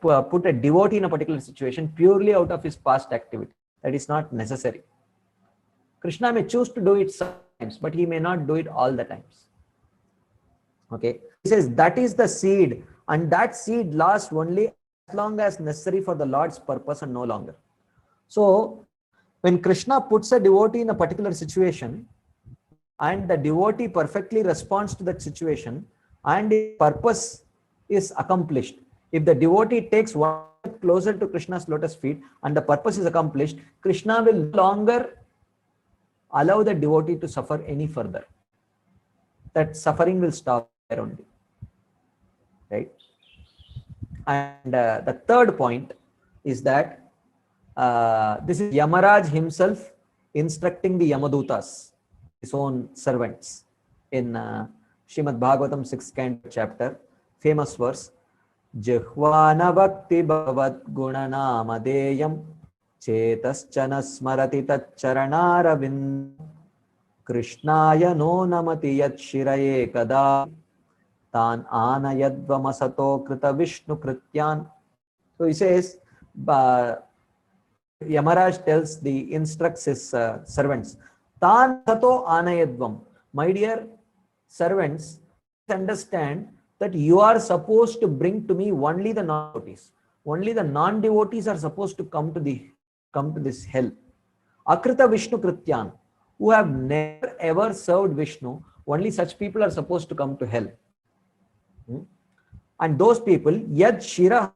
put a devotee in a particular situation purely out of his past activity. That is not necessary. Krishna may choose to do it sometimes, but he may not do it all the times. Okay. He says that is the seed, and that seed lasts only as long as necessary for the Lord's purpose and no longer. So when Krishna puts a devotee in a particular situation and the devotee perfectly responds to that situation and his purpose is accomplished, if the devotee takes one step closer to Krishna's lotus feet and the purpose is accomplished, Krishna will no longer allow the devotee to suffer any further. That suffering will stop there only. Right? And the third point is that this is Yamaraj himself instructing the Yamadutas, his own servants, in Srimad Bhagavatam 6th chapter, famous verse. Jihvana bhakti bhavat gunanamadeyam chetaschana smarati taccharanaravind krishnaya no namati yat shiraye kada tan anayadvamasato krita vishnu krityan. So he says, Yamaraj tells instructs his servants, Tan sato anayadvam. My dear servants, understand that you are supposed to bring to me only the non-devotees. Only the non-devotees are supposed to come to this hell. Akrita Vishnu Krityan, who have never ever served Vishnu, only such people are supposed to come to hell. And those people, Yad Shira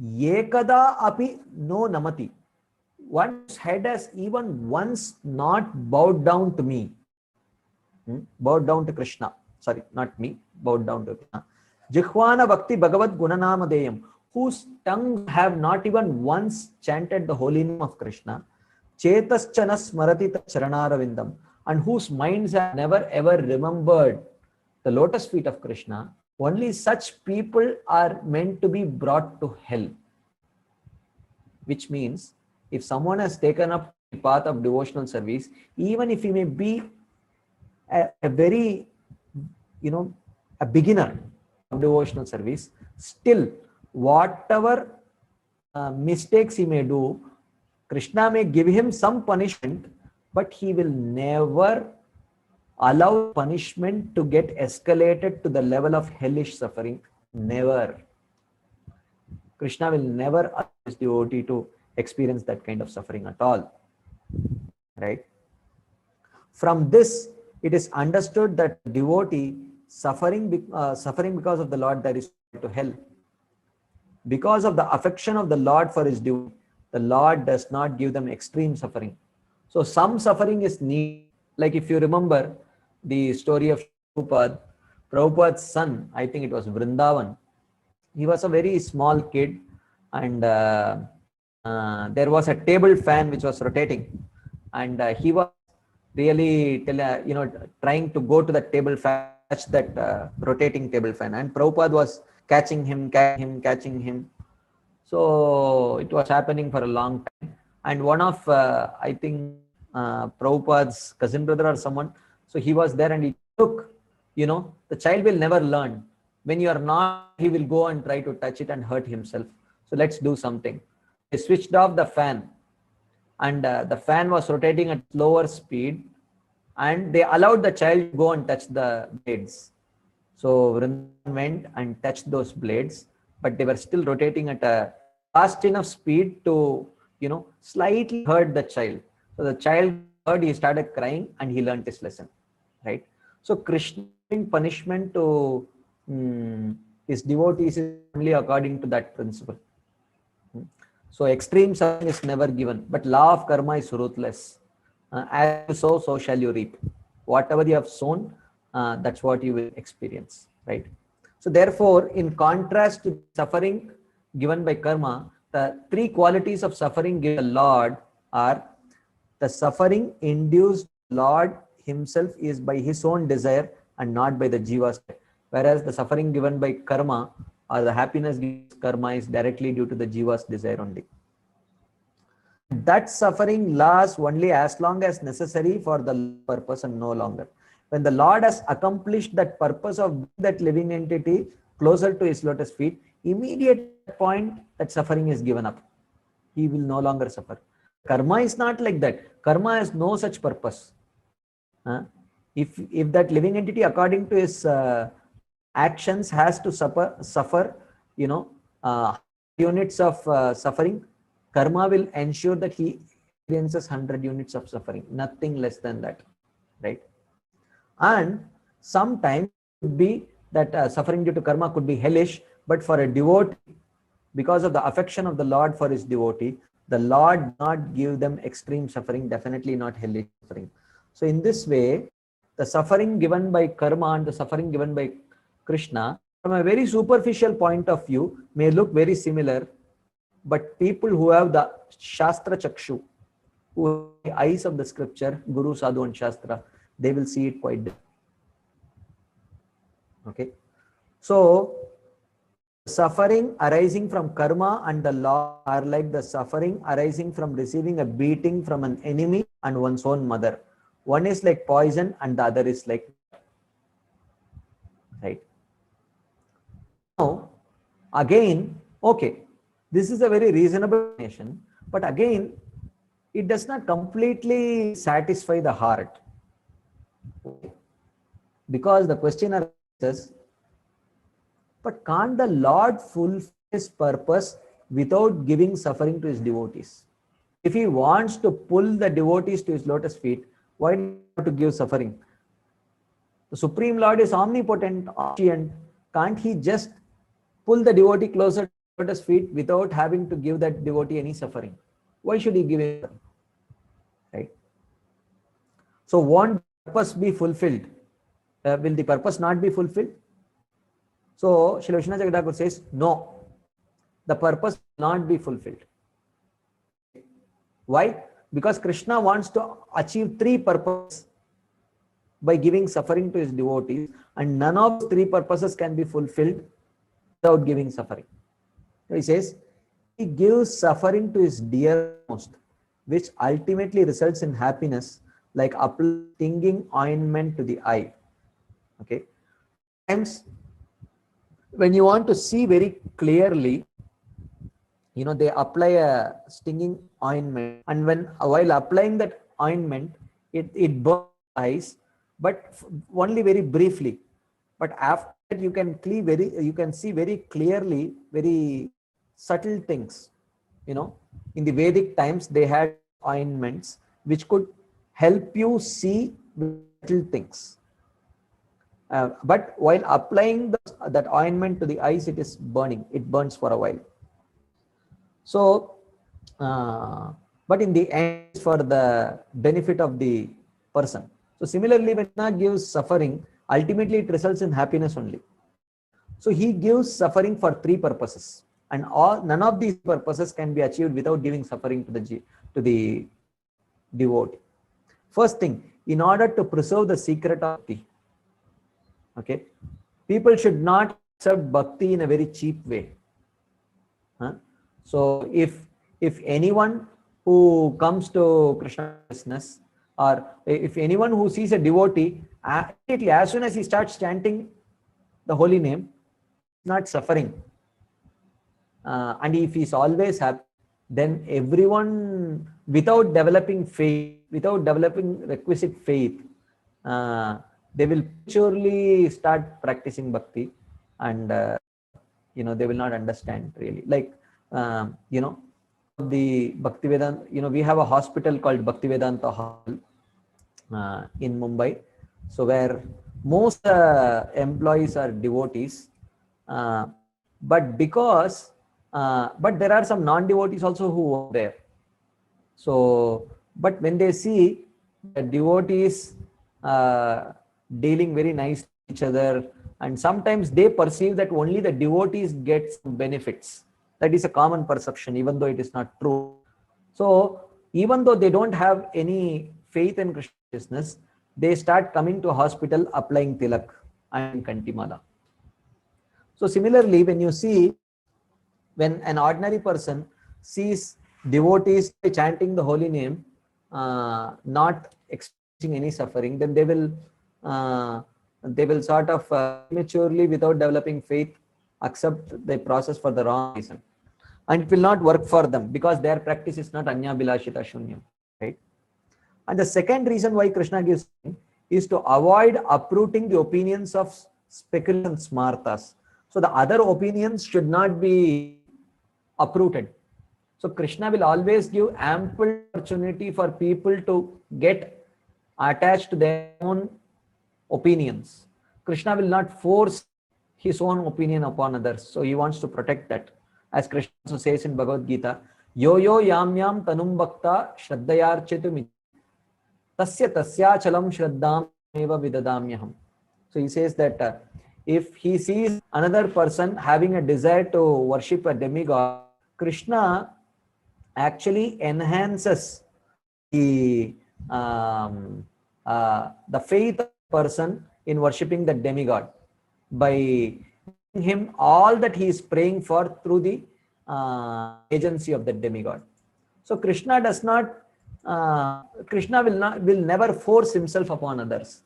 Yekada api no namati. One's head has even once not bowed down to me. Bowed down to Krishna. Sorry, not me. Bowed down to Krishna. Jihvana Bhakti Bhagavad Gunanamadeyam, whose tongues have not even once chanted the holy name of Krishna. Chetaschana Smarati Charanaravindaam, and whose minds have never ever remembered the lotus feet of Krishna. Only such people are meant to be brought to hell. Which means, if someone has taken up the path of devotional service, even if he may be a very, a beginner of devotional service, still, whatever mistakes he may do, Krishna may give him some punishment, but he will never allow punishment to get escalated to the level of hellish suffering. Never. Krishna will never allow his devotee to experience that kind of suffering at all. Right? From this, it is understood that devotee suffering because of the Lord, there is to hell. Because of the affection of the Lord for his devotee, the Lord does not give them extreme suffering. So some suffering is needed. Like if you remember the story of Prabhupada's son, I think it was Vrindavan. He was a very small kid, and there was a table fan which was rotating, and he was really trying to go to the table fan, touch that rotating table fan, and Prabhupada was catching him. So it was happening for a long time, and one of I think Prabhupada's cousin brother or someone, so he was there and he took, the child will never learn. When you are not, he will go and try to touch it and hurt himself. So let's do something. They switched off the fan, and the fan was rotating at slower speed, and they allowed the child to go and touch the blades. So Vrindavan went and touched those blades, but they were still rotating at a fast enough speed to, slightly hurt the child. So the child heard, he started crying, and he learned his lesson. Right? So Krishna giving punishment to his devotees is only according to that principle. So extreme suffering is never given, but law of karma is ruthless. As you sow, so shall you reap. Whatever you have sown, that's what you will experience. Right? So therefore, in contrast to suffering given by karma, the three qualities of suffering given by the Lord are: the suffering induced Lord himself is by his own desire and not by the jiva's, whereas the suffering given by karma or the happiness given by karma is directly due to the jiva's desire only. That suffering lasts only as long as necessary for the purpose and no longer. When the Lord has accomplished that purpose of that living entity closer to his lotus feet, immediate point that suffering is given up. He will no longer suffer. Karma is not like that. Karma has no such purpose. If that living entity, according to his actions, has to suffer, units of suffering, karma will ensure that he experiences 100 units of suffering, nothing less than that. Right? And sometimes it could be that suffering due to karma could be hellish, but for a devotee, because of the affection of the Lord for his devotee, the Lord did not give them extreme suffering, definitely not hellish suffering. So in this way, the suffering given by karma and the suffering given by Krishna, from a very superficial point of view, may look very similar, but people who have the Shastra Chakshu, who have the eyes of the scripture, Guru, Sadhu and Shastra, they will see it quite different. Okay. So suffering arising from karma and the law are like the suffering arising from receiving a beating from an enemy and one's own mother. One is like poison and the other is like, right? Now, again, okay, this is a very reasonable explanation, but again, it does not completely satisfy the heart. Because the questioner says, but can't the Lord fulfill his purpose without giving suffering to his devotees? If he wants to pull the devotees to his lotus feet, why not to give suffering? The Supreme Lord is omnipotent, omniscient. Can't he just pull the devotee closer to lotus feet without having to give that devotee any suffering? Why should he give him? Right? So won't purpose be fulfilled? Will the purpose not be fulfilled? So Srila Vishwanath Chakravarti says, no, the purpose will not be fulfilled. Why? Because Krishna wants to achieve three purposes by giving suffering to his devotees, and none of the three purposes can be fulfilled without giving suffering. So he says, he gives suffering to his dearest, which ultimately results in happiness, like applying stinging ointment to the eye. Okay. Sometimes when you want to see very clearly, you know, they apply a stinging ointment, and while applying that ointment, it burns eyes, but only very briefly. But after that, you can see very clearly very subtle things. You know, in the Vedic times, they had ointments which could help you see subtle things. But while applying that ointment to the eyes, it is burning. It burns for a while. So, but in the end, it's for the benefit of the person. So similarly, when Krishna gives suffering, ultimately it results in happiness only. So he gives suffering for three purposes, and none of these purposes can be achieved without giving suffering to the devotee. First thing, in order to preserve the secret of bhakti, okay, people should not accept bhakti in a very cheap way. So if anyone who comes to Krishna business, or if anyone who sees a devotee, immediately as soon as he starts chanting the holy name, not suffering, and if he's always happy, then everyone, without developing faith, without developing requisite faith, they will surely start practicing bhakti, and you know, they will not understand really. Like you know, the Bhaktivedanta, you know, we have a hospital called Bhaktivedanta Hall in Mumbai, so where most employees are devotees, but because but there are some non-devotees also who work there. So, but when they see the devotees dealing very nice to each other, and sometimes they perceive that only the devotees get some benefits. That is a common perception, even though it is not true. So even though they don't have any faith in Krishna consciousness, they start coming to a hospital applying tilak and kantimala. So similarly, when you see, when an ordinary person sees devotees chanting the holy name, not experiencing any suffering, then they will sort of immaturely, without developing faith, accept the process for the wrong reason, and it will not work for them because their practice is not anya bilashita shunyam, right? And the second reason why Krishna gives is to avoid uprooting the opinions of speculation smartas. So the other opinions should not be uprooted. So Krishna will always give ample opportunity for people to get attached to their own opinions. Krishna will not force his own opinion upon others. So he wants to protect that. As Krishna also says in Bhagavad Gita, yo yo yam yam tanum bhakta shraddhayarchetu tasya tasya chalam shraddham eva vidadamyaham. So he says that if he sees another person having a desire to worship a demigod, Krishna actually enhances the faith of the person in worshipping the demigod by him all that he is praying for through the agency of the demigod. So Krishna does not, Krishna will never force himself upon others.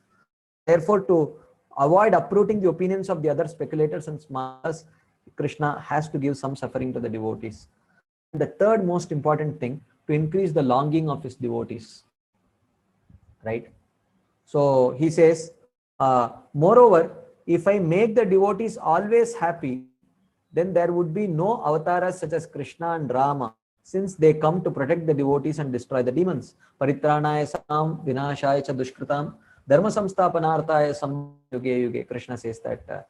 Therefore, to avoid uprooting the opinions of the other speculators and smarts, Krishna has to give some suffering to the devotees. The third most important thing, to increase the longing of his devotees. Right? So he says, moreover, if I make the devotees always happy, then there would be no avatars such as Krishna and Rama, since they come to protect the devotees and destroy the demons. Paritranaya sam vinashaya cha dushkritam dharma samsthapanarthaya sam yuge yuge. Krishna says that,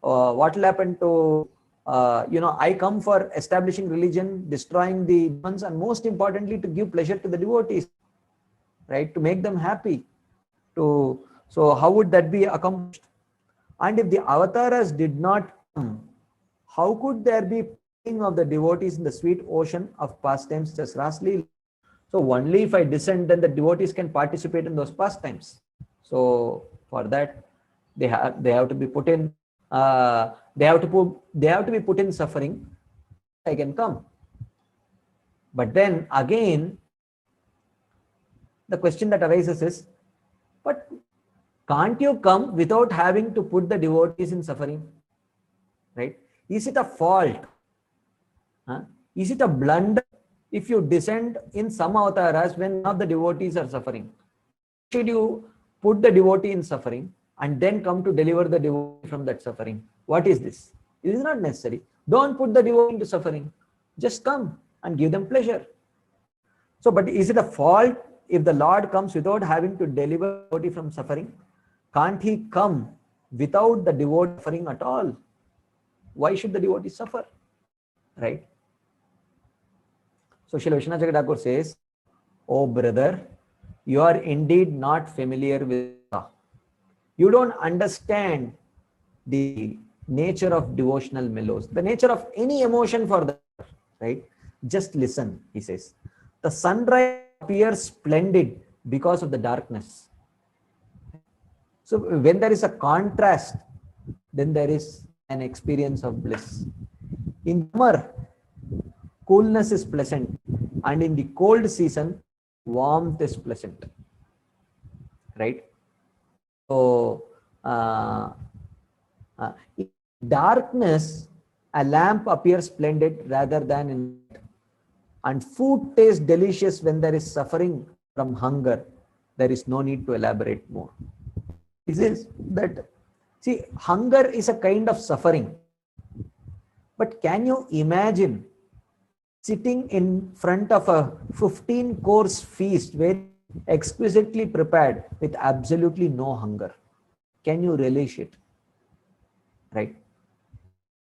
what will happen to, I come for establishing religion, destroying the demons, and most importantly, to give pleasure to the devotees, right? To make them happy. So how would that be accomplished? And if the avatars did not come, how could there be playing of the devotees in the sweet ocean of pastimes such as Rasli? So only if I descend, then the devotees can participate in those pastimes. So for that, they have to be put in. They have to be put in suffering. I can come. But then again, the question that arises is, but can't you come without having to put the devotees in suffering? Right? Is it a fault? Is it a blunder if you descend in some avatars when none of the devotees are suffering? Should you put the devotee in suffering and then come to deliver the devotee from that suffering? What is this? It is not necessary. Don't put the devotee into suffering. Just come and give them pleasure. So, but is it a fault if the Lord comes without having to deliver the devotee from suffering? Can't he come without the devotee suffering at all? Why should the devotee suffer? Right? So Srila Vishwanath Chakravarti says, "Oh brother, you are indeed not familiar with Rasa. You don't understand the nature of devotional mellows, the nature of any emotion for that, right? Just listen," he says. "The sunrise appears splendid because of the darkness." So when there is a contrast, then there is an experience of bliss. In summer, coolness is pleasant, and in the cold season, warmth is pleasant. Right? So, in darkness, a lamp appears splendid rather than in light. And food tastes delicious when there is suffering from hunger. There is no need to elaborate more. This is that, see, hunger is a kind of suffering. But can you imagine sitting in front of a 15-course feast, very exquisitely prepared with absolutely no hunger? Can you relish it? Right?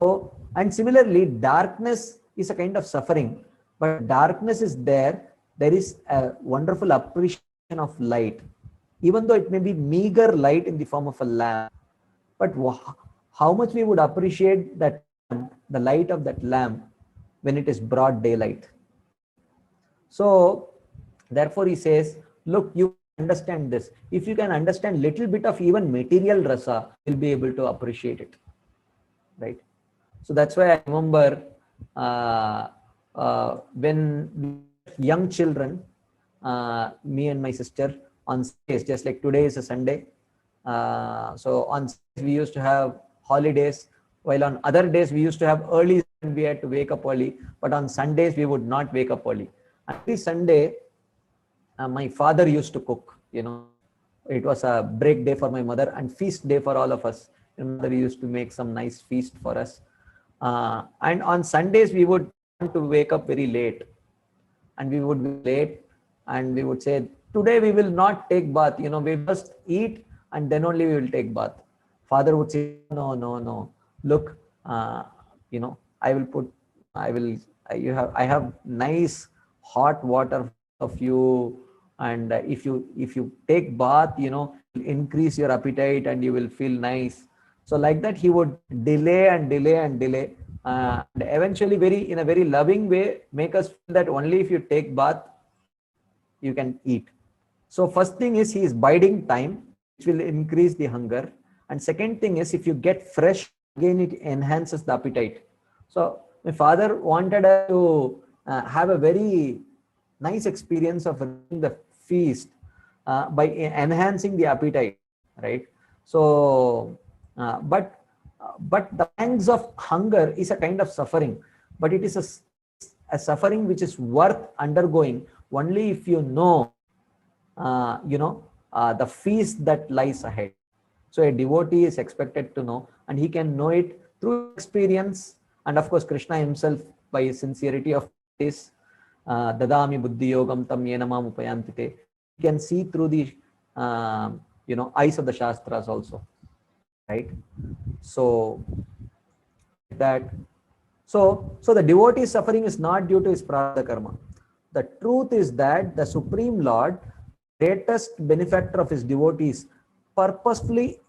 So, and similarly, darkness is a kind of suffering, but darkness is there. There is a wonderful appreciation of light, even though it may be meager light in the form of a lamp. But how much we would appreciate that, the light of that lamp, when it is broad daylight. So therefore he says, look, you understand this. If you can understand little bit of even material rasa, you'll be able to appreciate it. Right? So that's why I remember when young children, me and my sister, on Sundays, just like today is a Sunday. So on Sundays we used to have holidays, while on other days we used to have early and we had to wake up early, but on Sundays we would not wake up early. Every Sunday, my father used to cook. It was a break day for my mother and feast day for all of us. Mother used to make some nice feast for us. And on Sundays we would want to wake up very late, and we would be late, and we would say, today we will not take bath. We must eat and then only we will take bath. Father would say, no. Look, I have nice hot water of you, and if you take bath, increase your appetite and you will feel nice. So like that, he would delay and eventually in a very loving way, make us feel that only if you take bath, you can eat. So first thing is, he is biding time, which will increase the hunger. And second thing is, if you get fresh again it enhances the appetite. So my father wanted us to have a very nice experience of the feast by enhancing the appetite, right? So but the pangs of hunger is a kind of suffering, but it is a suffering which is worth undergoing only if you know the feast that lies ahead. So a devotee is expected to know, and he can know it through experience, and of course Krishna himself, by his sincerity of this dadami buddhi yogam tam yenamam upayantite, you can see through the eyes of the shastras also, right? So that so the devotee's suffering is not due to his prarabdha karma. The truth is that the Supreme Lord, greatest benefactor of his devotees, purposely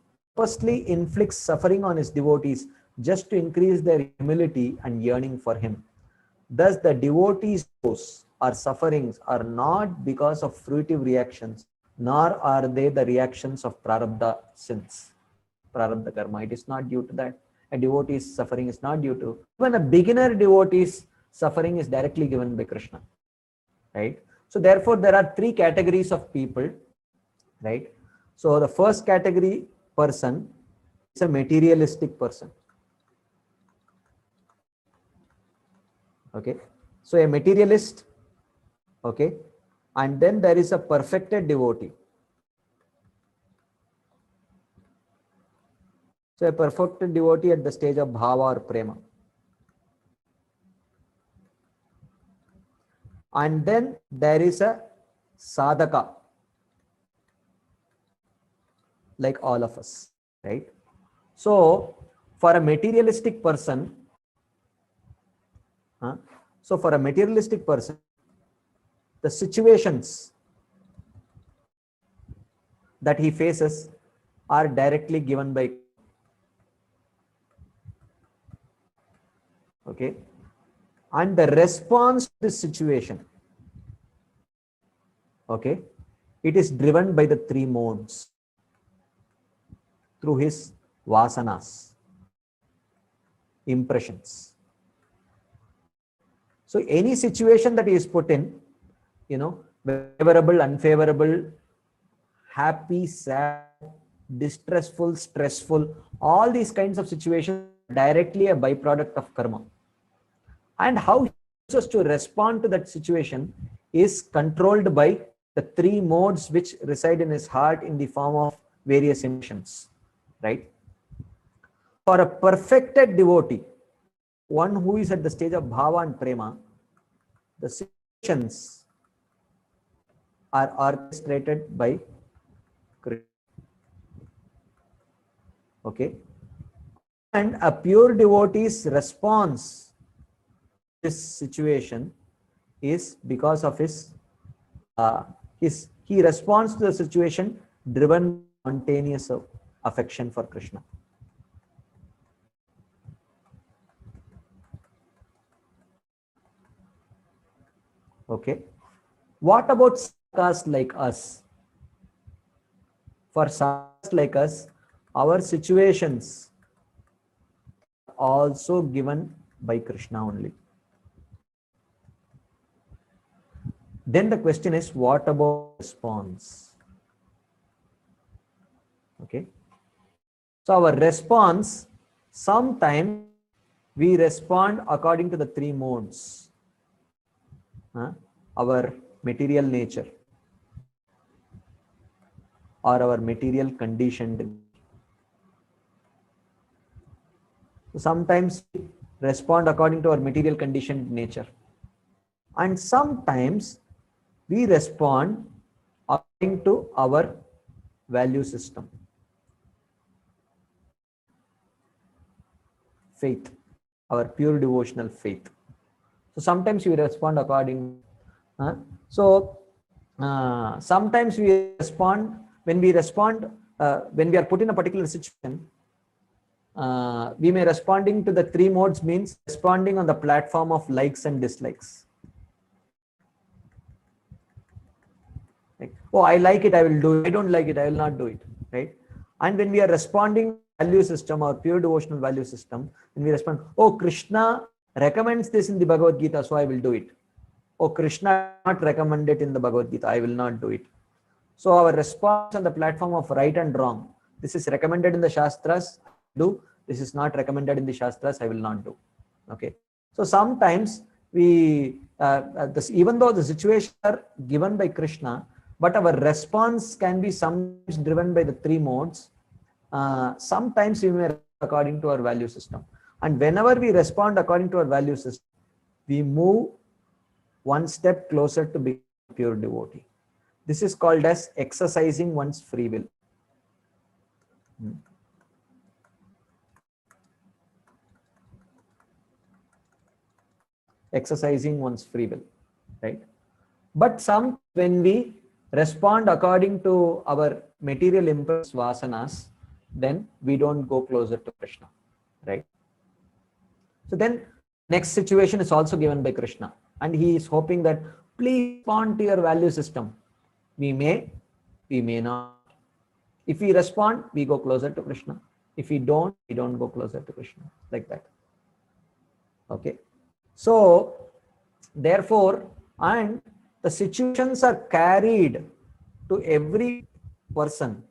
inflicts suffering on his devotees just to increase their humility and yearning for him. Thus, the devotees' woes or sufferings are not because of fruitive reactions, nor are they the reactions of prarabdha sins, prarabdha karma. It is not due to that. A devotee's suffering is not due to. Even a beginner devotee's suffering is directly given by Krishna, right? So therefore, there are three categories of people, right? So the first category person is a materialistic person. Okay, so a materialist, okay, and then there is a perfected devotee. So a perfected devotee at the stage of bhava or prema. And then there is a sadhaka, like all of us, right? So for a materialistic person, the situations that he faces are directly given by, okay, and the response to this situation, okay, it is driven by the three modes through his vasanas, impressions. So any situation that he is put in, favorable, unfavorable, happy, sad, distressful, stressful, all these kinds of situations are directly a byproduct of karma. And how he chooses to respond to that situation is controlled by the three modes which reside in his heart in the form of various emotions, right? For a perfected devotee, one who is at the stage of bhava and prema, the situations are orchestrated by Krishna. Okay, and a pure devotee's response to this situation is because of he responds to the situation driven by spontaneous affection for Krishna. Okay, what about sadhakas like us? For sadhakas like us, our situations are also given by Krishna only. Then the question is, what about response? Okay, so our response, sometimes we respond according to the three modes. Our material nature or our material conditioned. Sometimes we respond according to our material conditioned nature, and sometimes we respond according to our value system, faith, our pure devotional faith. So sometimes we respond according. Sometimes we respond when we are put in a particular situation. We may responding to the three modes means responding on the platform of likes and dislikes. Like, oh, I like it, I will do it. I don't like it, I will not do it. Right? And when we are responding value system or pure devotional value system, and we respond, oh, Krishna recommends this in the Bhagavad Gita, so I will do it. Oh, Krishna not recommend it in the Bhagavad Gita, I will not do it. So our response on the platform of right and wrong, this is recommended in the Shastras, do. This is not recommended in the Shastras, I will not do. Okay. So sometimes we, even though the situations are given by Krishna, but our response can be sometimes driven by the three modes. Sometimes we may respond according to our value system. And whenever we respond according to our value system, we move one step closer to being a pure devotee. This is called as exercising one's free will. Exercising one's free will, right? But when we respond according to our material impulse vasanas, then we don't go closer to Krishna, right? So then next situation is also given by Krishna, and he is hoping that please respond to your value system. We may not. If we respond, we go closer to Krishna. If we don't go closer to Krishna, like that. Okay. So therefore, and the situations are carried to every person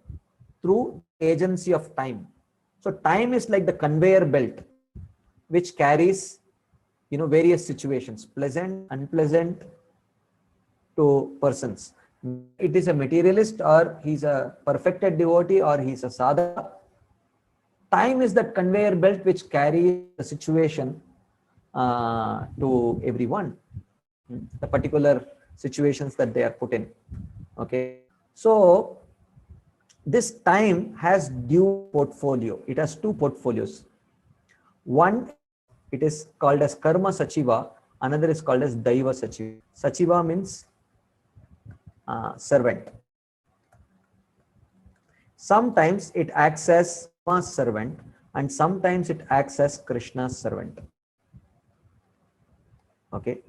through agency of time. So time is like the conveyor belt which carries, various situations, pleasant, unpleasant, to persons. It is a materialist, or he's a perfected devotee, or he's a sadhaka. Time is that conveyor belt which carries the situation to everyone, the particular situations that they are put in. Okay. So this time has due portfolio. It has two portfolios. One, it is called as karma sachiva. Another is called as daiva sachiva. Sachiva means servant. Sometimes it acts as Krishna's servant, and sometimes it acts as Krishna's servant. Okay.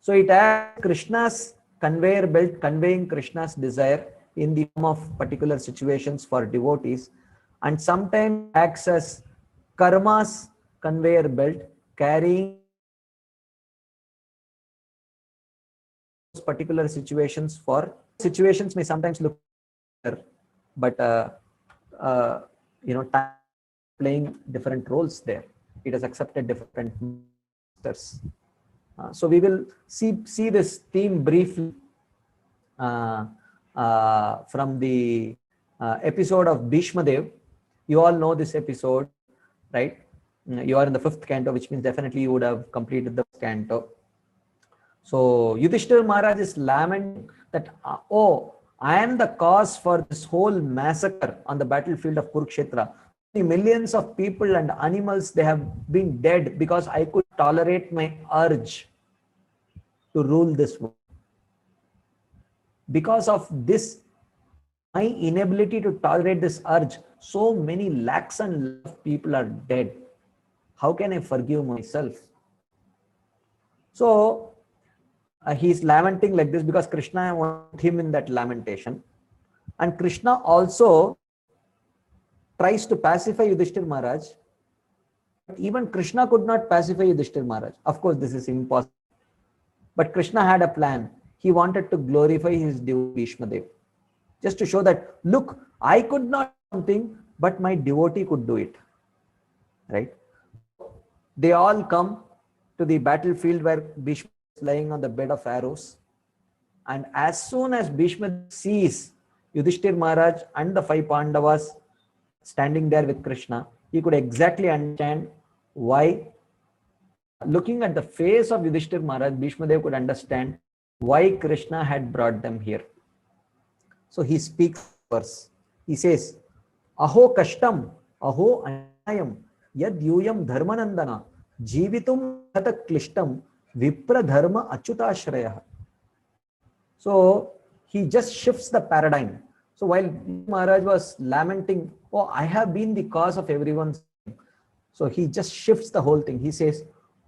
So it acts Krishna's conveyor belt, conveying Krishna's desire in the form of particular situations for devotees, and sometimes acts as karma's conveyor belt, carrying particular situations for situations may sometimes look better, but time playing different roles there. It has accepted different masters. So we will see this theme briefly from the episode of Bhishma Dev. You all know this episode, right? You are in the 5th canto, which means definitely you would have completed the canto. So Yudhishthira Maharaj is lamenting that, oh, I am the cause for this whole massacre on the battlefield of Kurukshetra. The millions of people and animals, they have been dead because I could tolerate my urge to rule this world. Because of this, my inability to tolerate this urge, so many lakhs and lakhs of people are dead. How can I forgive myself? So he's lamenting like this because Krishna wants him in that lamentation. And Krishna also tries to pacify Yudhishthira Maharaj. But even Krishna could not pacify Yudhishthira Maharaj. Of course, this is impossible. But Krishna had a plan. He wanted to glorify his devotee Bhishma Dev. Just to show that, look, I could not do something, but my devotee could do it. Right? They all come to the battlefield where Bhishma is lying on the bed of arrows. And as soon as Bhishma sees Yudhishthira Maharaj and the 5 Pandavas standing there with Krishna, he could exactly understand why. Looking at the face of Yudhishthira Maharaj, Bhishma Dev could understand why Krishna had brought them here. So he speaks verse. He says, Aho kashtam, aho anayam, yad yuyam dharmanandana, jivitum hata klishtam, vipra dharma achyutashraya. So he just shifts the paradigm. So while Maharaj was lamenting, oh, I have been the cause of everyone's, so he just shifts the whole thing. He says,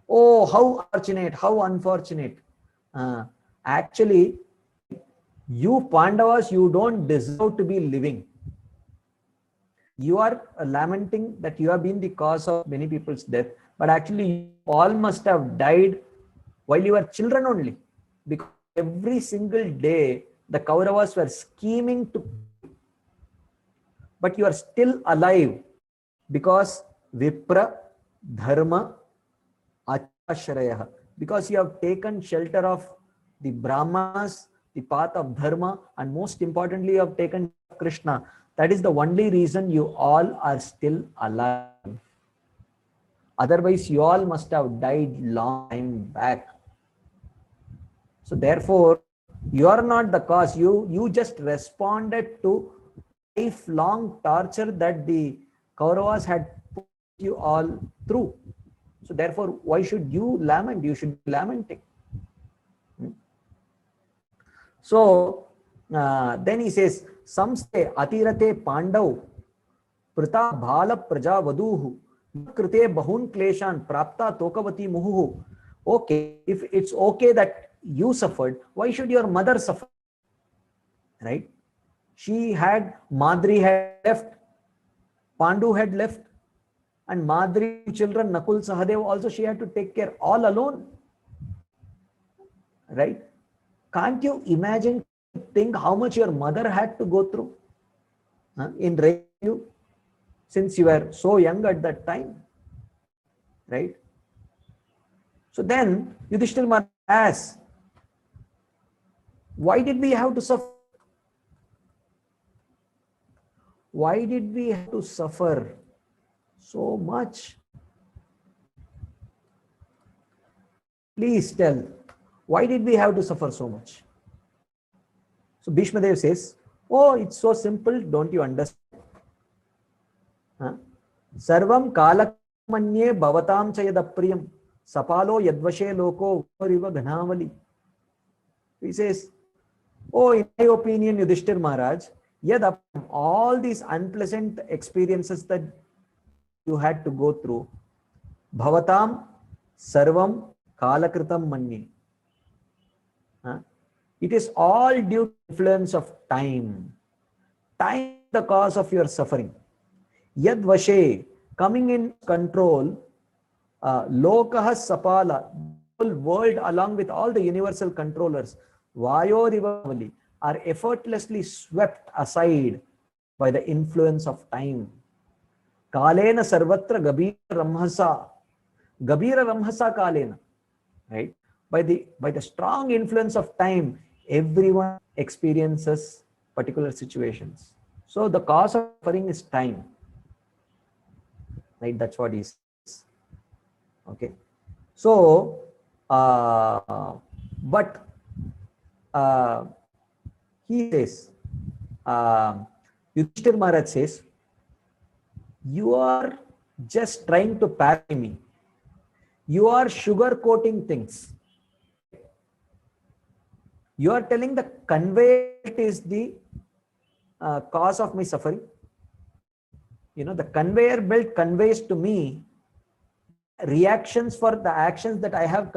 oh, how fortunate, how unfortunate. Actually, you Pandavas, you don't deserve to be living. You are lamenting that you have been the cause of many people's death, but actually you all must have died while you were children only, because every single day the Kauravas were scheming to, but you are still alive because Vipra Dharma Acharayah, because you have taken shelter of the Brahmanas, the path of Dharma, and most importantly, you have taken Krishna. That is the only reason you all are still alive. Otherwise, you all must have died long time back. So therefore, you are not the cause. You just responded to lifelong torture that the Kauravas had put you all through. So therefore, why should you lament? You should be lamenting. So then he says, Samste atirate pandav prita bhala praja vaduhu krite bahun kleshan prapta tokavati muhu. Okay, if it's okay that you suffered, why should your mother suffer? Right? She had, Madri had left, Pandu had left, and Madri children, Nakul, Sahadev, also she had to take care all alone. Right? Can't you imagine, think how much your mother had to go through in raising you, since you were so young at that time? Right? So then Yudhishthira Maharaj asks, why did we have to suffer? Why did we have to suffer so much? Please tell, why did we have to suffer so much? So Bhishma Dev says, oh, it's so simple, don't you understand? Sarvam kalakmanye bhavatam chayadapriyam sapalo yadvashe loko riva ghanavali. He says, oh, in my opinion, Yudhishthira Maharaj, all these unpleasant experiences that you had to go through, bhavatam sarvam kalakritam manye. It is all due to influence of time. Time is the cause of your suffering. Yad vashe, coming in control, lokah sapala, the whole world along with all the universal controllers, vayorivavali, are effortlessly swept aside by the influence of time. Kalena sarvatra gabira ramhasa kalena, right? By the strong influence of time, everyone experiences particular situations. So the cause of suffering is time. Right? That's what he says. Okay. So, but he says, Yudhishthira Maharaj says, you are just trying to parry me. You are sugarcoating things. You are telling the conveyor is the cause of my suffering. You know, the conveyor belt conveys to me reactions for the actions that I have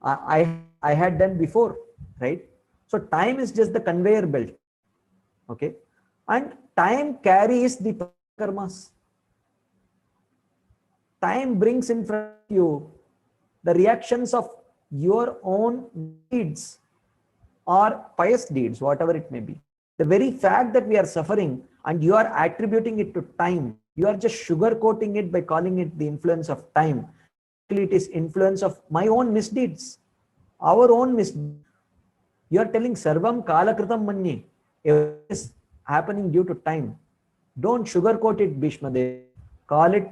I had done before, right? So time is just the conveyor belt. Okay, and time carries the karmas. Time brings in front of you the reactions of your own deeds or pious deeds, whatever it may be. The very fact that we are suffering and you are attributing it to time, you are just sugarcoating it by calling it the influence of time. Actually, it is influence of my own misdeeds, our own misdeeds. You are telling Sarvam Kalakritam Manye, it is happening due to time. Don't sugarcoat it, Bhishma Dev. Call it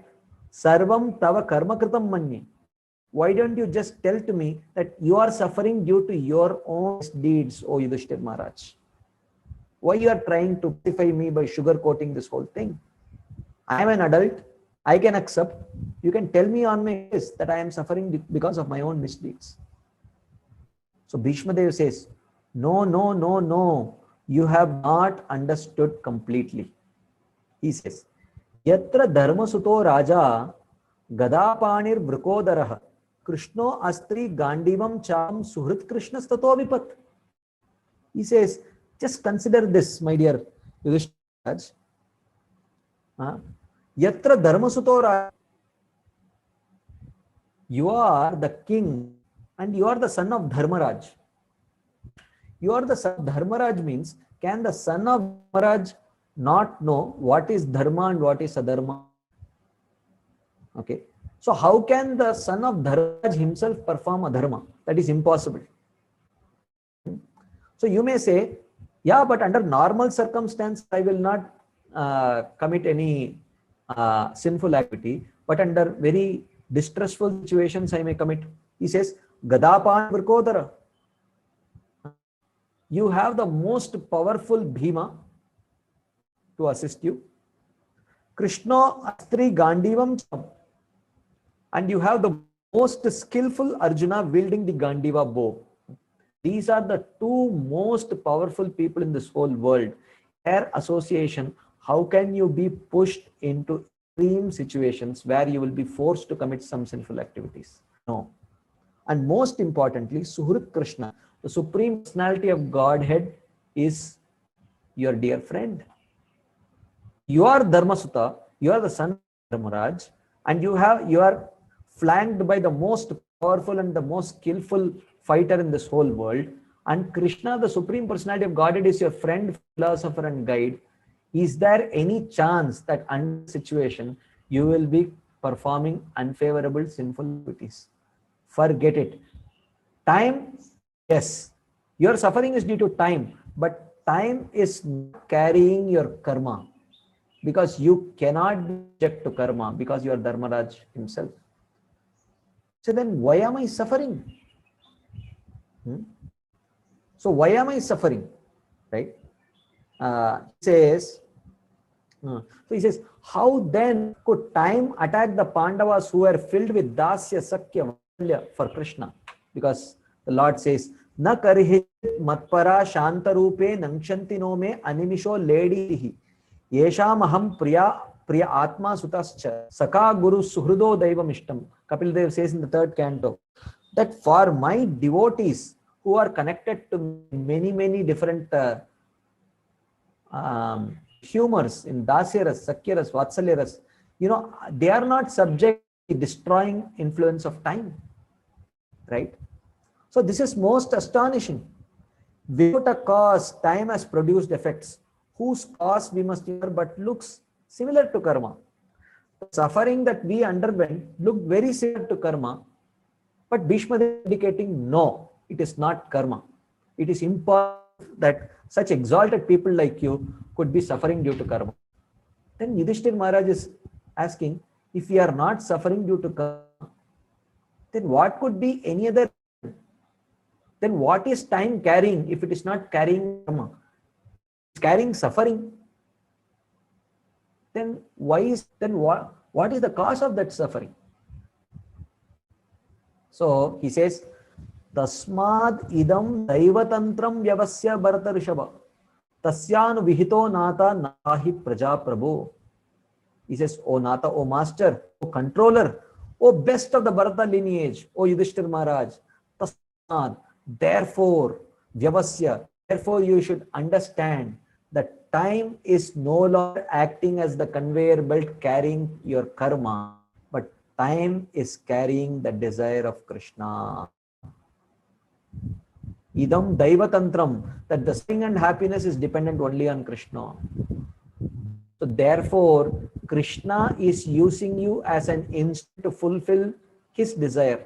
Sarvam Tava Karmakritam Manye. Why don't you just tell to me that you are suffering due to your own deeds, O Yudhishthira Maharaj? Why you are trying to pacify me by sugarcoating this whole thing? I am an adult. I can accept. You can tell me on my face that I am suffering because of my own misdeeds. So Bhishma Dev says, no, no, no, no. You have not understood completely. He says, Yatra Dharma Suto Raja Gadapanir Vrkodaraha Krishno Astri Gandivam Cham Suhrit Krishna Stato Vipat. He says, just consider this, my dear Yudhishthira. Yatra Dharmasuto Raja. You are the king and you are the son of Dharmaraj. You are the son of Dharmaraj means, can the son of Dharmaraj not know what is dharma and what is adharma? Okay. So how can the son of Dharmaraj himself perform adharma? That is impossible. So you may say, yeah, but under normal circumstance, I will not commit any sinful activity, but under very distressful situations, I may commit. He says, Gadapan Vrkodara. You have the most powerful Bhima to assist you. Krishna Astri Gandivam. And you have the most skillful Arjuna wielding the Gandiva bow. These are the two most powerful people in this whole world. Their association, how can you be pushed into extreme situations where you will be forced to commit some sinful activities? No. And most importantly, Suhrit Krishna, the Supreme Personality of Godhead, is your dear friend. You are Dharmasutta, you are the son of Dharmaraj, and you are flanked by the most powerful and the most skillful fighter in this whole world. And Krishna, the Supreme Personality of Godhead, is your friend, philosopher, and guide. Is there any chance that under situation you will be performing unfavorable sinful activities? Forget it. Time, yes, your suffering is due to time, but time is not carrying your karma, because you cannot be subject to karma because you are Dharmaraj himself. So then why am I suffering? So why am I suffering? Right? So he says, how then could time attack the Pandavas who were filled with dasya sakya for Krishna? Because the Lord says, Na karhi matpara shantarupe nangshanti no me animisho ledihi yesham aham priya atma sutascha saka guru suhrudo daivam ishtam. Kapil Dev says in the 3rd canto that for my devotees who are connected to many different humors in Dasyaras, Sakyaras, Vatsalyaras, they are not subject to the destroying influence of time. Right? So this is most astonishing. Without a cause, time has produced effects whose cause we must hear but looks similar to karma. The suffering that we underwent looked very similar to karma, but Bhishma is indicating no, it is not karma. It is impossible that such exalted people like you could be suffering due to karma. Then Yudhishthir Maharaj is asking, if we are not suffering due to karma, then what could be any other? Then what is time carrying if it is not carrying karma? It's carrying suffering. Then what is the cause of that suffering? So he says, Tasmad idam daivatantram vyavasya bharata rishabha tasyanu vihito nata nahi praja prabhu. He says, O Nata, O Master, O Controller, O best of the Bharata lineage, O Yudhishthir Maharaj, Tasmad, therefore, vyavasya, therefore you should understand that time is no longer acting as the conveyor belt carrying your karma, but time is carrying the desire of Krishna. Idam daivatantram, that the suffering and happiness is dependent only on Krishna. So therefore, Krishna is using you as an instrument to fulfill his desire.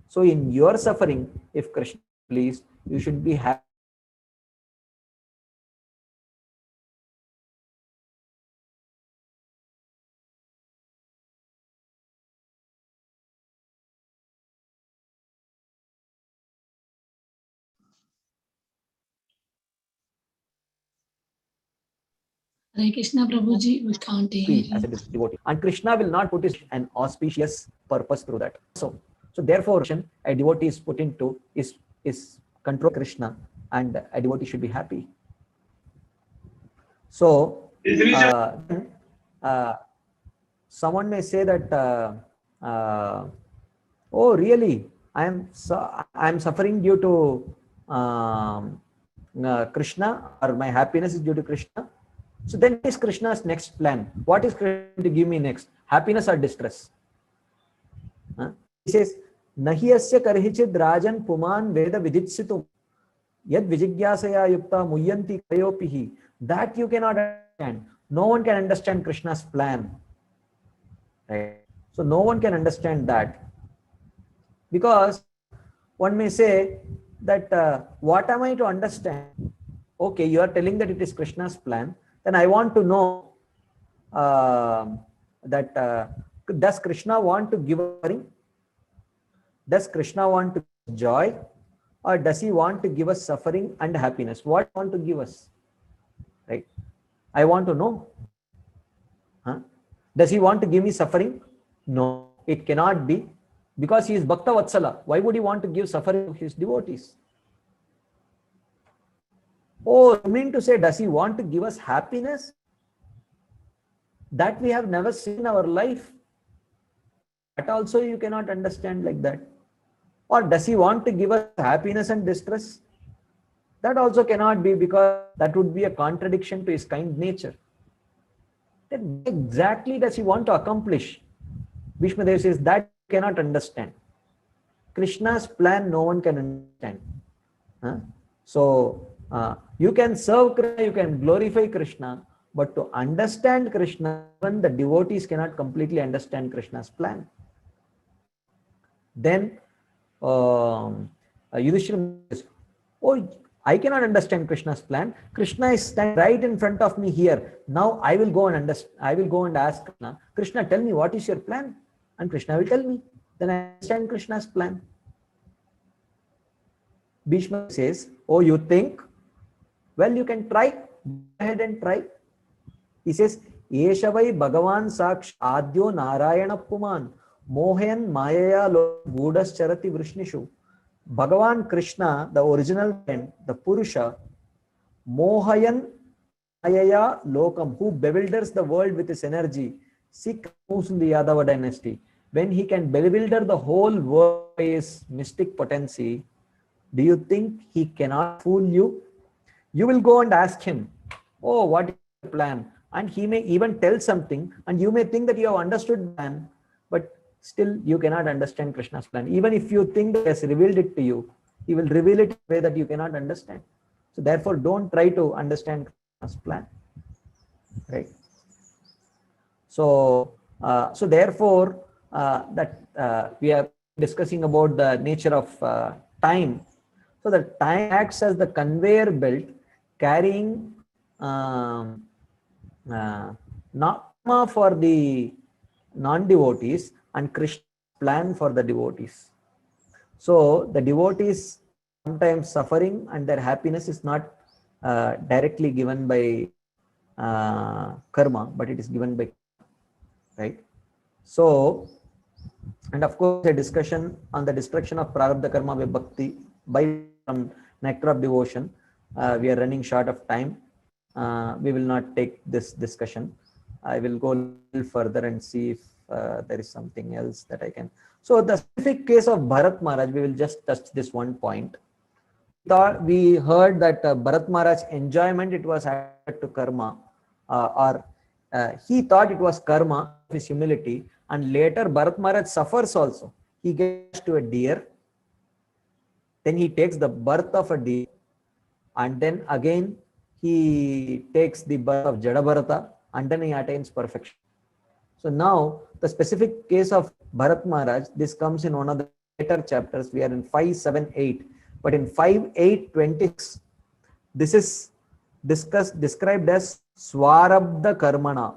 So in your suffering, if Krishna is pleased, you should be happy. Hare Krishna Prabhuji, we can't hear As a you. devotee. And Krishna will not put an auspicious purpose through that. So therefore, a devotee is put into is control Krishna, and a devotee should be happy. So someone may say that, oh really, I am suffering due to Krishna, or my happiness is due to Krishna. So then what is Krishna's next plan? What is Krishna going to give me next? Happiness or distress? He says, Nahi asya karhichid rajan puman veda vijitsitum yad vijigyasaya yukta muyyanti kayopihi. That you cannot understand. No one can understand Krishna's plan. Right? So no one can understand that. Because one may say that what am I to understand? Okay, you are telling that it is Krishna's plan. Then I want to know does Krishna want to give suffering? Does Krishna want to give joy? Or does he want to give us suffering and happiness? What do you want to give us? Right? I want to know. Does he want to give me suffering? No, it cannot be. Because he is Bhakta Vatsala. Why would he want to give suffering to his devotees? Oh, you mean to say, does he want to give us happiness? That we have never seen in our life. That also you cannot understand like that. Or does he want to give us happiness and distress? That also cannot be, because that would be a contradiction to his kind nature. Then what exactly does he want to accomplish? Bhishmadev says that cannot understand. Krishna's plan no one can understand. So you can serve Krishna, you can glorify Krishna, but to understand Krishna, even the devotees cannot completely understand Krishna's plan. Then Yudhishthira says, oh, I cannot understand Krishna's plan. Krishna is standing right in front of me here. Now I will go and ask Krishna, Krishna, tell me what is your plan? And Krishna will tell me. Then I understand Krishna's plan. Bhishma says, oh, you think? Well, you can try. Go ahead and try. He says, Yeshavai Bhagavan Saksh Adyo Narayana Puman Mohan Mayaya Lo Budas Charati Vrishnishu. Bhagavan Krishna, the original man, the Purusha, Mohayan Mayaya Lokam, who bewilders the world with his energy. See, moves in the Yadava dynasty. When he can bewilder the whole world by his mystic potency, do you think he cannot fool you? You will go and ask him, oh, what is your plan? And he may even tell something, and you may think that you have understood the plan, but still you cannot understand Krishna's plan. Even if you think that he has revealed it to you, he will reveal it in a way that you cannot understand. So therefore, don't try to understand Krishna's plan. Right? So, therefore, we are discussing about the nature of time. So the time acts as the conveyor belt carrying Nama for the non-devotees and Krishna's plan for the devotees. So the devotees sometimes suffering and their happiness is not directly given by karma, but it is given by, right? So, and of course, a discussion on the destruction of prarabdha karma by bhakti by nectar of devotion. We are running short of time. We will not take this discussion. I will go a little further and see if there is something else that I can. So the specific case of Bharat Maharaj, we will just touch this one point. We heard that Bharat Maharaj's enjoyment, it was added to karma, he thought it was karma, his humility, and later Bharat Maharaj suffers also. He gets to a deer, then he takes the birth of a deer, and then again he takes the birth of Jada Bharata, and then he attains perfection. So now the specific case of Bharat Maharaj, this comes in one of the later chapters. We are in 5.7.8, but in 5.8.26, this is described as Swarabdha Karmana.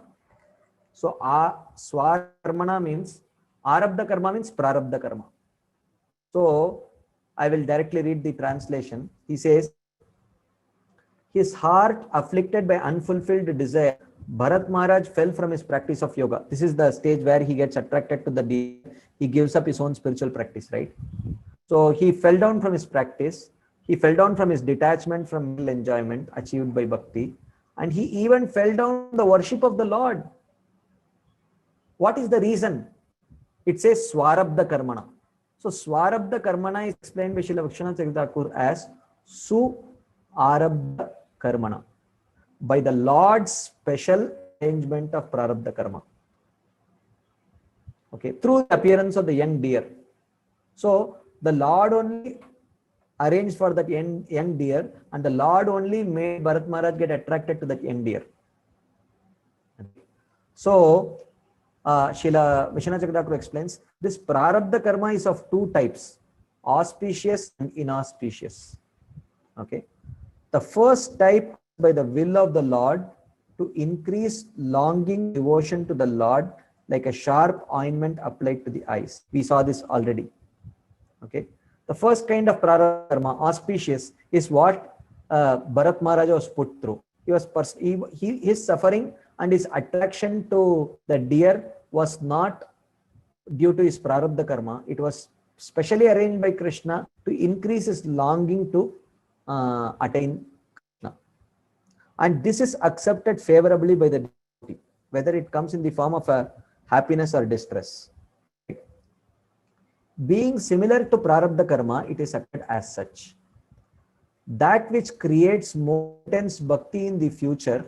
So Swarabdha means, Arabdha Karma means Prarabdha Karma. So I will directly read the translation. He says, his heart afflicted by unfulfilled desire, Bharat Maharaj fell from his practice of yoga. This is the stage where he gets attracted to the deer. He gives up his own spiritual practice, right? So he fell down from his practice. He fell down from his detachment from enjoyment achieved by bhakti. And he even fell down the worship of the Lord. What is the reason? It says Swarabdha Karmana. So Swarabdha Karmana is explained by Srila Vikshanath Thakur as Su Arabdha Karmana. by the Lord's special arrangement of prarabdha karma. Okay, through the appearance of the young deer. So the Lord only arranged for that young deer, and the Lord only made Bharat Maharaj get attracted to that young deer. So Srila Vishwanath Chakravarti explains this prarabdha karma is of two types, auspicious and inauspicious. Okay, the first type by the will of the Lord to increase longing devotion to the Lord, like a sharp ointment applied to the eyes. We saw this already. Okay, the first kind of prarabdha karma, auspicious, is what Bharat Maharaj was put through. He was his suffering and his attraction to the deer was not due to his prarabdha karma. It was specially arranged by Krishna to increase his longing to attain Krishna. And this is accepted favorably by the devotee, whether it comes in the form of a happiness or distress. Being similar to prarabdha karma, it is accepted as such. That which creates more intense bhakti in the future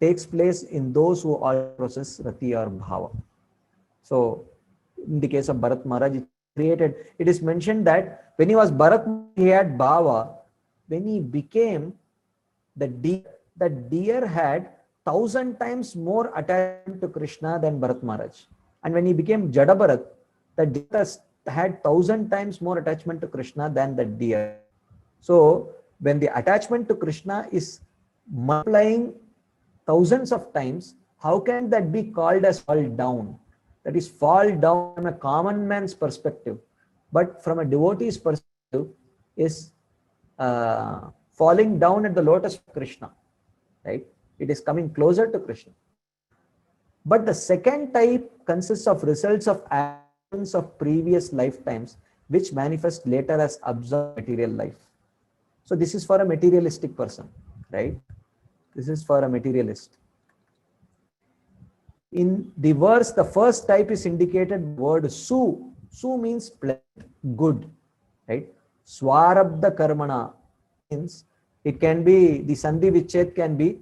takes place in those who all process rati or bhava. So in the case of Bharat Maharaj, it is mentioned that when he was Bharat, he had bhava. When he became the deer had 1,000 times more attachment to Krishna than Bharat Maharaj. And when he became Jada Bharat, the deer had 1,000 times more attachment to Krishna than the deer. So when the attachment to Krishna is multiplying thousands of times, how can that be called as fall down? That is fall down from a common man's perspective, but from a devotee's perspective is falling down at the lotus of Krishna, right? It is coming closer to Krishna. But the second type consists of results of actions of previous lifetimes, which manifest later as absorbed material life. So this is for a materialistic person, right? This is for a materialist. In the verse, the first type is indicated word su. Su means pleasant, good, right? Swarabdha karmana means it can be, the sandhi vichet can be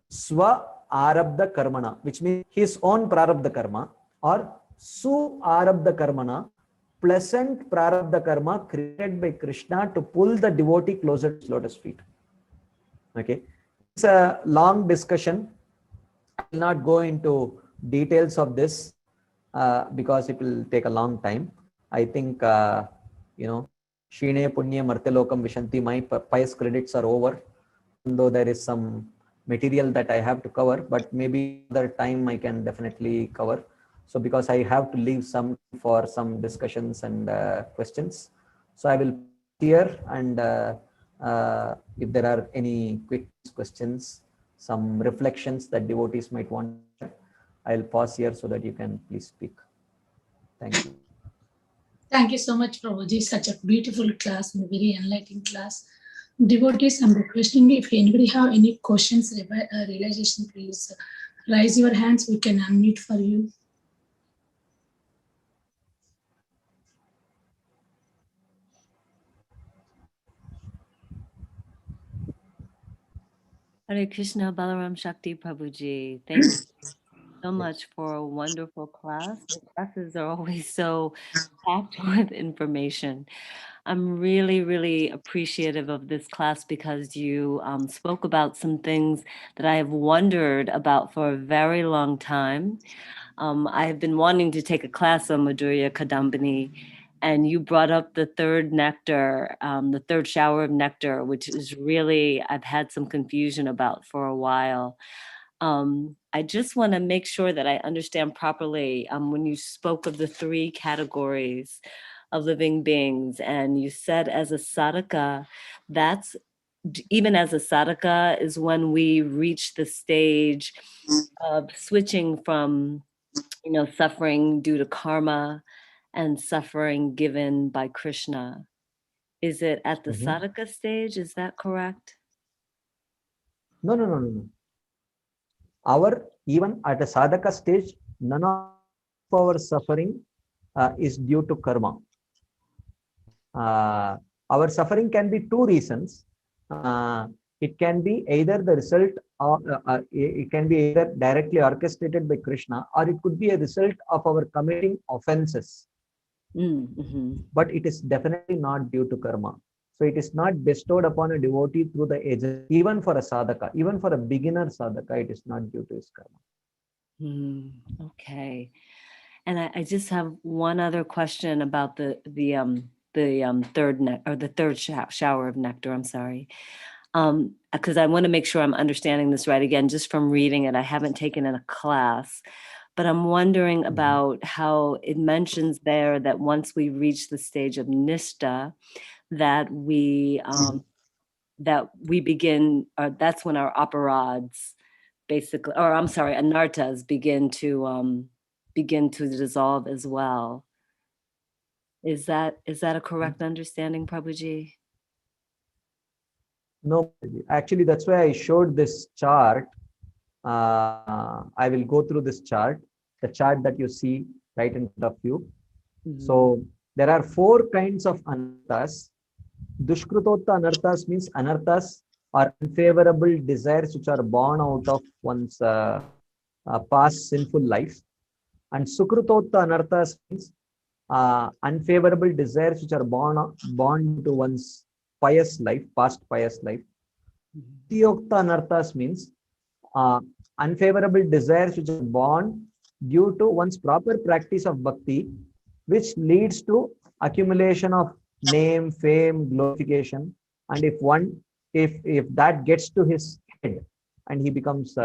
swa arabdha karmana, which means his own prarabdha karma, or su arabdha karmana, pleasant prarabdha karma created by Krishna to pull the devotee closer to his lotus feet. Okay, it's a long discussion. I will not go into details of this because it will take a long time. I think, Shine Punya Martelokam Vishanti, my pious credits are over, though there is some material that I have to cover, but maybe other time I can definitely cover. So because I have to leave some for some discussions and questions. So I will here, and if there are any quick questions, some reflections that devotees might want, I'll pause here so that you can please speak. Thank you. Thank you so much, Prabhuji. Such a beautiful class and a very enlightening class. Devotees, I'm requesting if anybody have any questions, realization, please raise your hands. We can unmute for you. Hare Krishna, Balaram Shakti Prabhuji. Thank you so much for a wonderful class. The classes are always so packed with information. I'm really, really appreciative of this class because you spoke about some things that I have wondered about for a very long time. I have been wanting to take a class on Madhurya Kadambini, and you brought up the third nectar, the third shower of nectar, which is really, I've had some confusion about for a while. I just want to make sure that I understand properly when you spoke of the three categories of living beings, and you said as a sadhaka, that's even as a sadhaka is when we reach the stage of switching from, suffering due to karma and suffering given by Krishna. Is it at the sadhaka stage? Is that correct? No. Even at a sadhaka stage, none of our suffering is due to karma. Our suffering can be two reasons. It can be either the result of, it can be either directly orchestrated by Krishna, or it could be a result of our committing offenses. But it is definitely not due to karma. So it is not bestowed upon a devotee through the agent, even for a sadhaka, even for a beginner sadhaka, it is not due to his karma. Okay. And I just have one other question about the third shower of nectar. I'm sorry. Because I want to make sure I'm understanding this right. Again, just from reading it, I haven't taken in a class, but I'm wondering about how it mentions there that once we reach the stage of nishta, that we begin, or that's when our aparads basically, or I'm sorry, anartas begin to dissolve as well. Is that a correct understanding, Prabhuji? No, actually, that's why I showed this chart. I will go through this chart, the chart that you see right in front of you. So there are 4 kinds of anarthas. Dushkrutota anarthas means anarthas are unfavorable desires which are born out of one's past sinful life. And Sukrutota anarthas means unfavorable desires which are born to one's pious life, past pious life. Tiyokta anarthas means unfavorable desires which are born due to one's proper practice of bhakti, which leads to accumulation of name, fame, glorification. And if that gets to his head and he becomes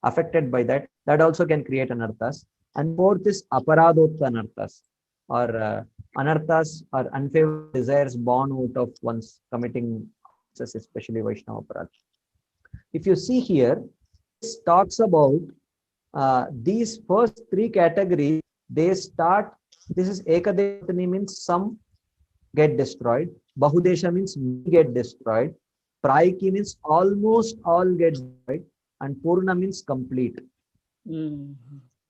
affected by that, that also can create anarthas. And 4th is aparadota anarthas, or anarthas are unfavorable desires born out of one's committing, especially Vaishnava aparad. If you see here, this talks about these first 3 categories. They start, this is Ekadeshatani means some get destroyed, Bahudesha means many get destroyed, Prayiki means almost all get destroyed, and Purna means complete.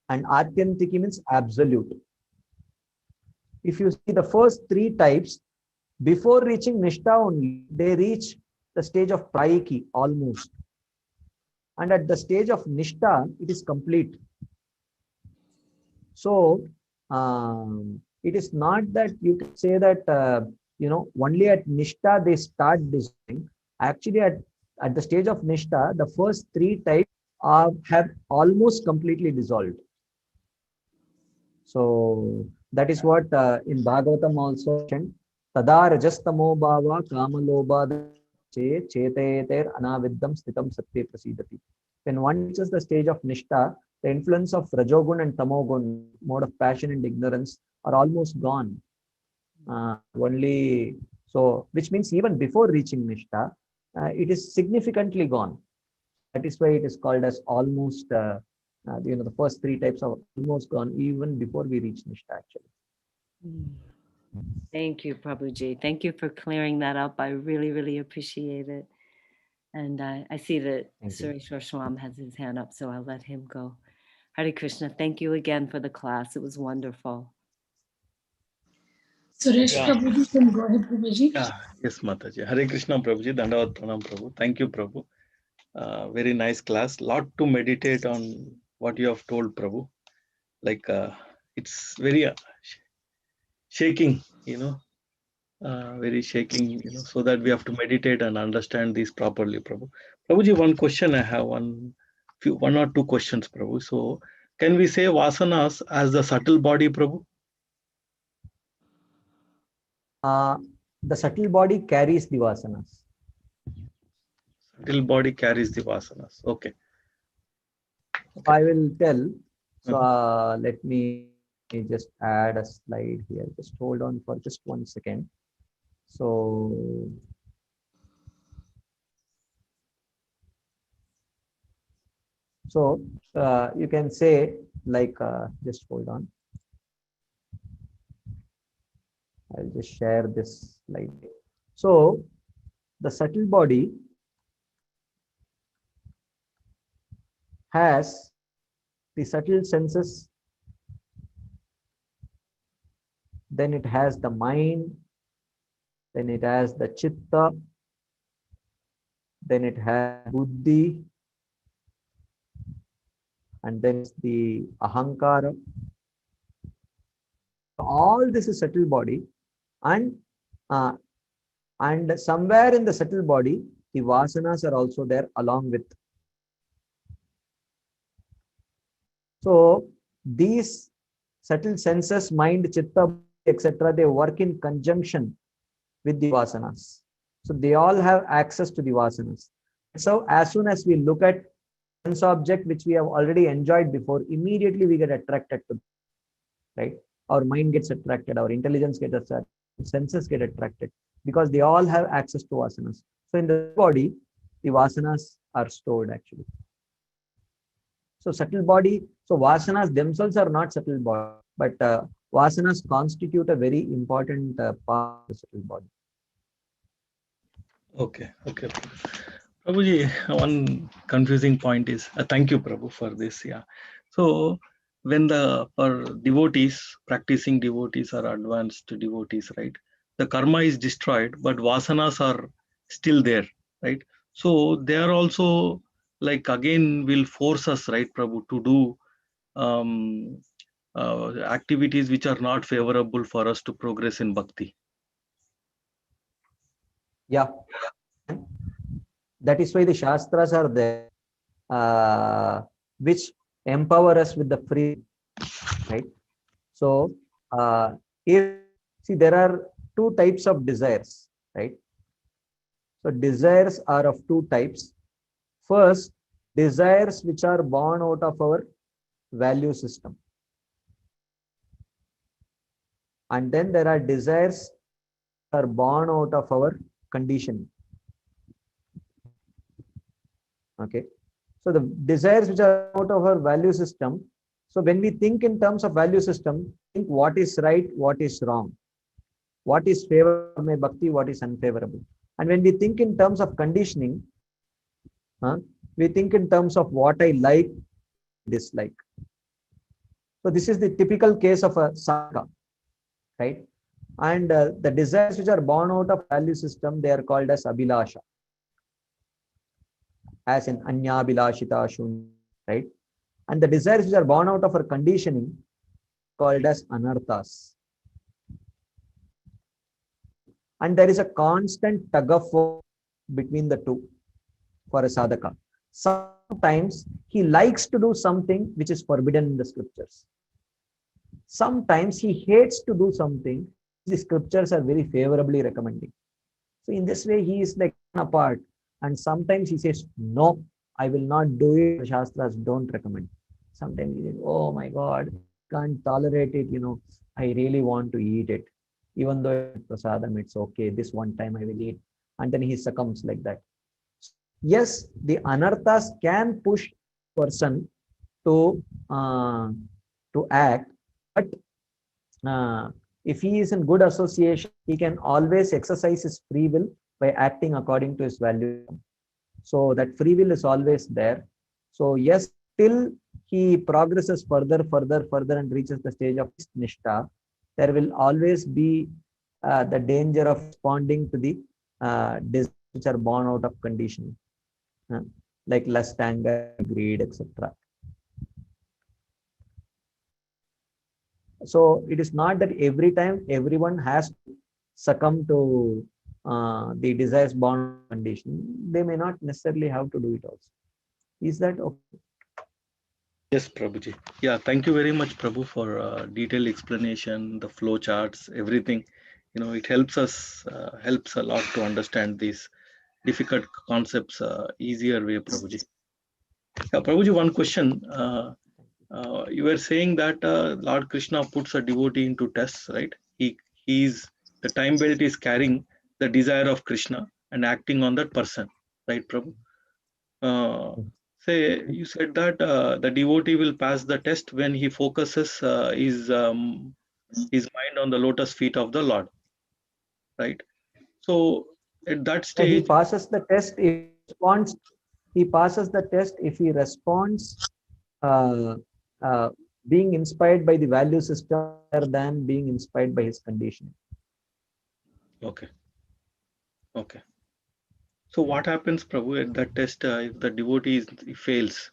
And Atyantiki means absolute. If you see the first 3 types, before reaching Nishta only, they reach the stage of Prayiki almost. And at the stage of Nishta, it is complete. So, it is not that you can say that, only at Nishta they start dissolving. Actually, at the stage of Nishta, the first 3 types have almost completely dissolved. So, that is what in Bhagavatam also mentioned. Tada rajastamo bhava kamalobha chetayeter anaviddam stitam satye prasidati. When one reaches the stage of Nishta, the influence of Rajogun and Tamogun, mode of passion and ignorance, are almost gone. Which means even before reaching Nishta, it is significantly gone. That is why it is called as almost, the first 3 types are almost gone even before we reach Nishta actually. Thank you, Prabhuji. Thank you for clearing that up. I really, really appreciate it. And I see that Sureshwar Shwam has his hand up, so I'll let him go. Hare Krishna, thank you again for the class. It was wonderful. Suresh Prabhuji, can go ahead, Prabhuji. Yes, Mataji. Hare Krishna, Prabhuji. Dandavat Pranam, Prabhu. Thank you, Prabhu. Very nice class. Lot to meditate on what you have told, Prabhu. Like it's very shaking, very shaking, so that we have to meditate and understand these properly, Prabhu. Prabhuji, one question I have, one or two questions, Prabhu. So, can we say vasanas as the subtle body, Prabhu? The subtle body carries the vasanas. Subtle body carries the vasanas. Okay. I will tell. So let me just add a slide here. Just hold on for just 1 second. So you can say like, just hold on. I'll just share this slide. So the subtle body has the subtle senses, then it has the mind, then it has the chitta, then it has buddhi, and then it's the ahankara. All this is subtle body, and somewhere in the subtle body, the vasanas are also there along with. So these subtle senses, mind, chitta, etc., they work in conjunction with the vasanas. So they all have access to the vasanas. So as soon as we look at sense object which we have already enjoyed before, immediately we get attracted to, right? Our mind gets attracted, our intelligence gets attracted, senses get attracted, because they all have access to vasanas. So in the body, the vasanas are stored actually. So subtle body, so vasanas themselves are not subtle body, but vasanas constitute a very important part of the subtle body. Okay. Prabhuji, one confusing point is, thank you, Prabhu, for this. Yeah. So when for devotees, practicing devotees or advanced devotees, right, the karma is destroyed, but vasanas are still there, right? So they are also like again will force us, right, Prabhu, to do activities which are not favorable for us to progress in bhakti. Yeah. That is why the Shastras are there, which empower us with the free, right? So, there are two types of desires, right? So, desires are of two types. First, desires which are born out of our value system. And then there are desires that are born out of our conditioning. Okay. So the desires which are out of our value system. So when we think in terms of value system, think what is right, what is wrong, what is favorable for my bhakti, what is unfavorable. And when we think in terms of conditioning, we think in terms of what I like, dislike. So this is the typical case of a sadhaka, right? And the desires which are born out of value system, they are called as abhilasha, as in anyabhilashita shunya, right? And the desires which are born out of our conditioning, called as anarthas. And there is a constant tug of war between the two for a sadhaka. Sometimes he likes to do something which is forbidden in the scriptures. Sometimes he hates to do something the scriptures are very favorably recommending. So in this way, he is like apart. And sometimes he says, no, I will not do it. The Shastras don't recommend. Sometimes he says, oh my God, can't tolerate it. I really want to eat it. Even though it's prasadam, it's okay. This one time I will eat. And then he succumbs like that. Yes, the anarthas can push person to act, but if he is in good association, he can always exercise his free will by acting according to his value. So that free will is always there. So yes, till he progresses further and reaches the stage of nishtha, there will always be the danger of responding to the desires which are born out of conditioning, like lust, anger, greed, etc. So it is not that every time everyone has to succumb to the desires born condition. They may not necessarily have to do it also. Is that okay? Yes, Prabhuji. Yeah, thank you very much, Prabhu, for detailed explanation, the flow charts, everything. It helps us, helps a lot to understand these difficult concepts easier way, Prabhuji. Yeah, Prabhuji, one question. You were saying that Lord Krishna puts a devotee into tests, right? The time belt is carrying the desire of Krishna and acting on that person, right, Prabhu? Say you said that the devotee will pass the test when he focuses his mind on the lotus feet of the Lord, right? So at that stage, he passes the test if he responds. He passes the test if he responds being inspired by the value system rather than being inspired by his conditioning. Okay. So what happens, Prabhu, at that test if the devotee fails?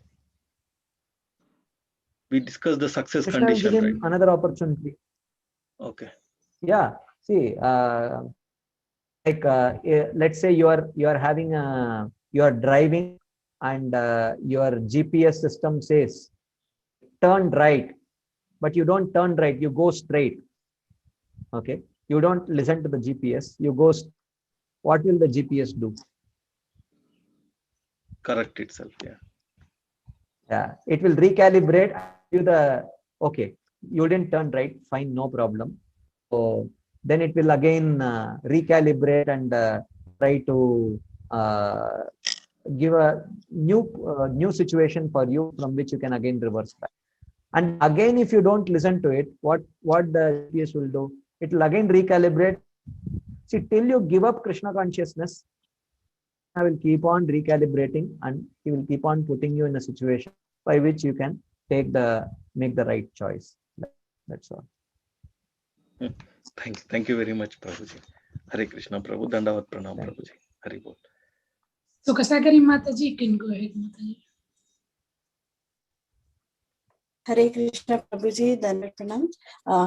We discussed the success Krishna will give condition, him right? another opportunity. Okay. Yeah. See, let's say you are having you are driving and your GPS system says turn right, but you don't turn right, you go straight. Okay, you don't listen to the GPS, you go. What will the GPS do? Correct itself. Yeah. Yeah, it will recalibrate you the okay. You didn't turn right, fine, no problem. So then it will again recalibrate and try to give a new situation for you from which you can again reverse back. And again, if you don't listen to it, what the GPS will do? It will again recalibrate. See, till you give up Krishna consciousness, I will keep on recalibrating and he will keep on putting you in a situation by which you can make the right choice. That's all. Thank you very much, Prabhuji. Hare Krishna, Prabhu. Dandavat Pranam, Prabhuji. Hare Bol. So Kasagari Mataji, you can go ahead, Mataji. Hare Krishna Prabhuji, Dandavat Pranam.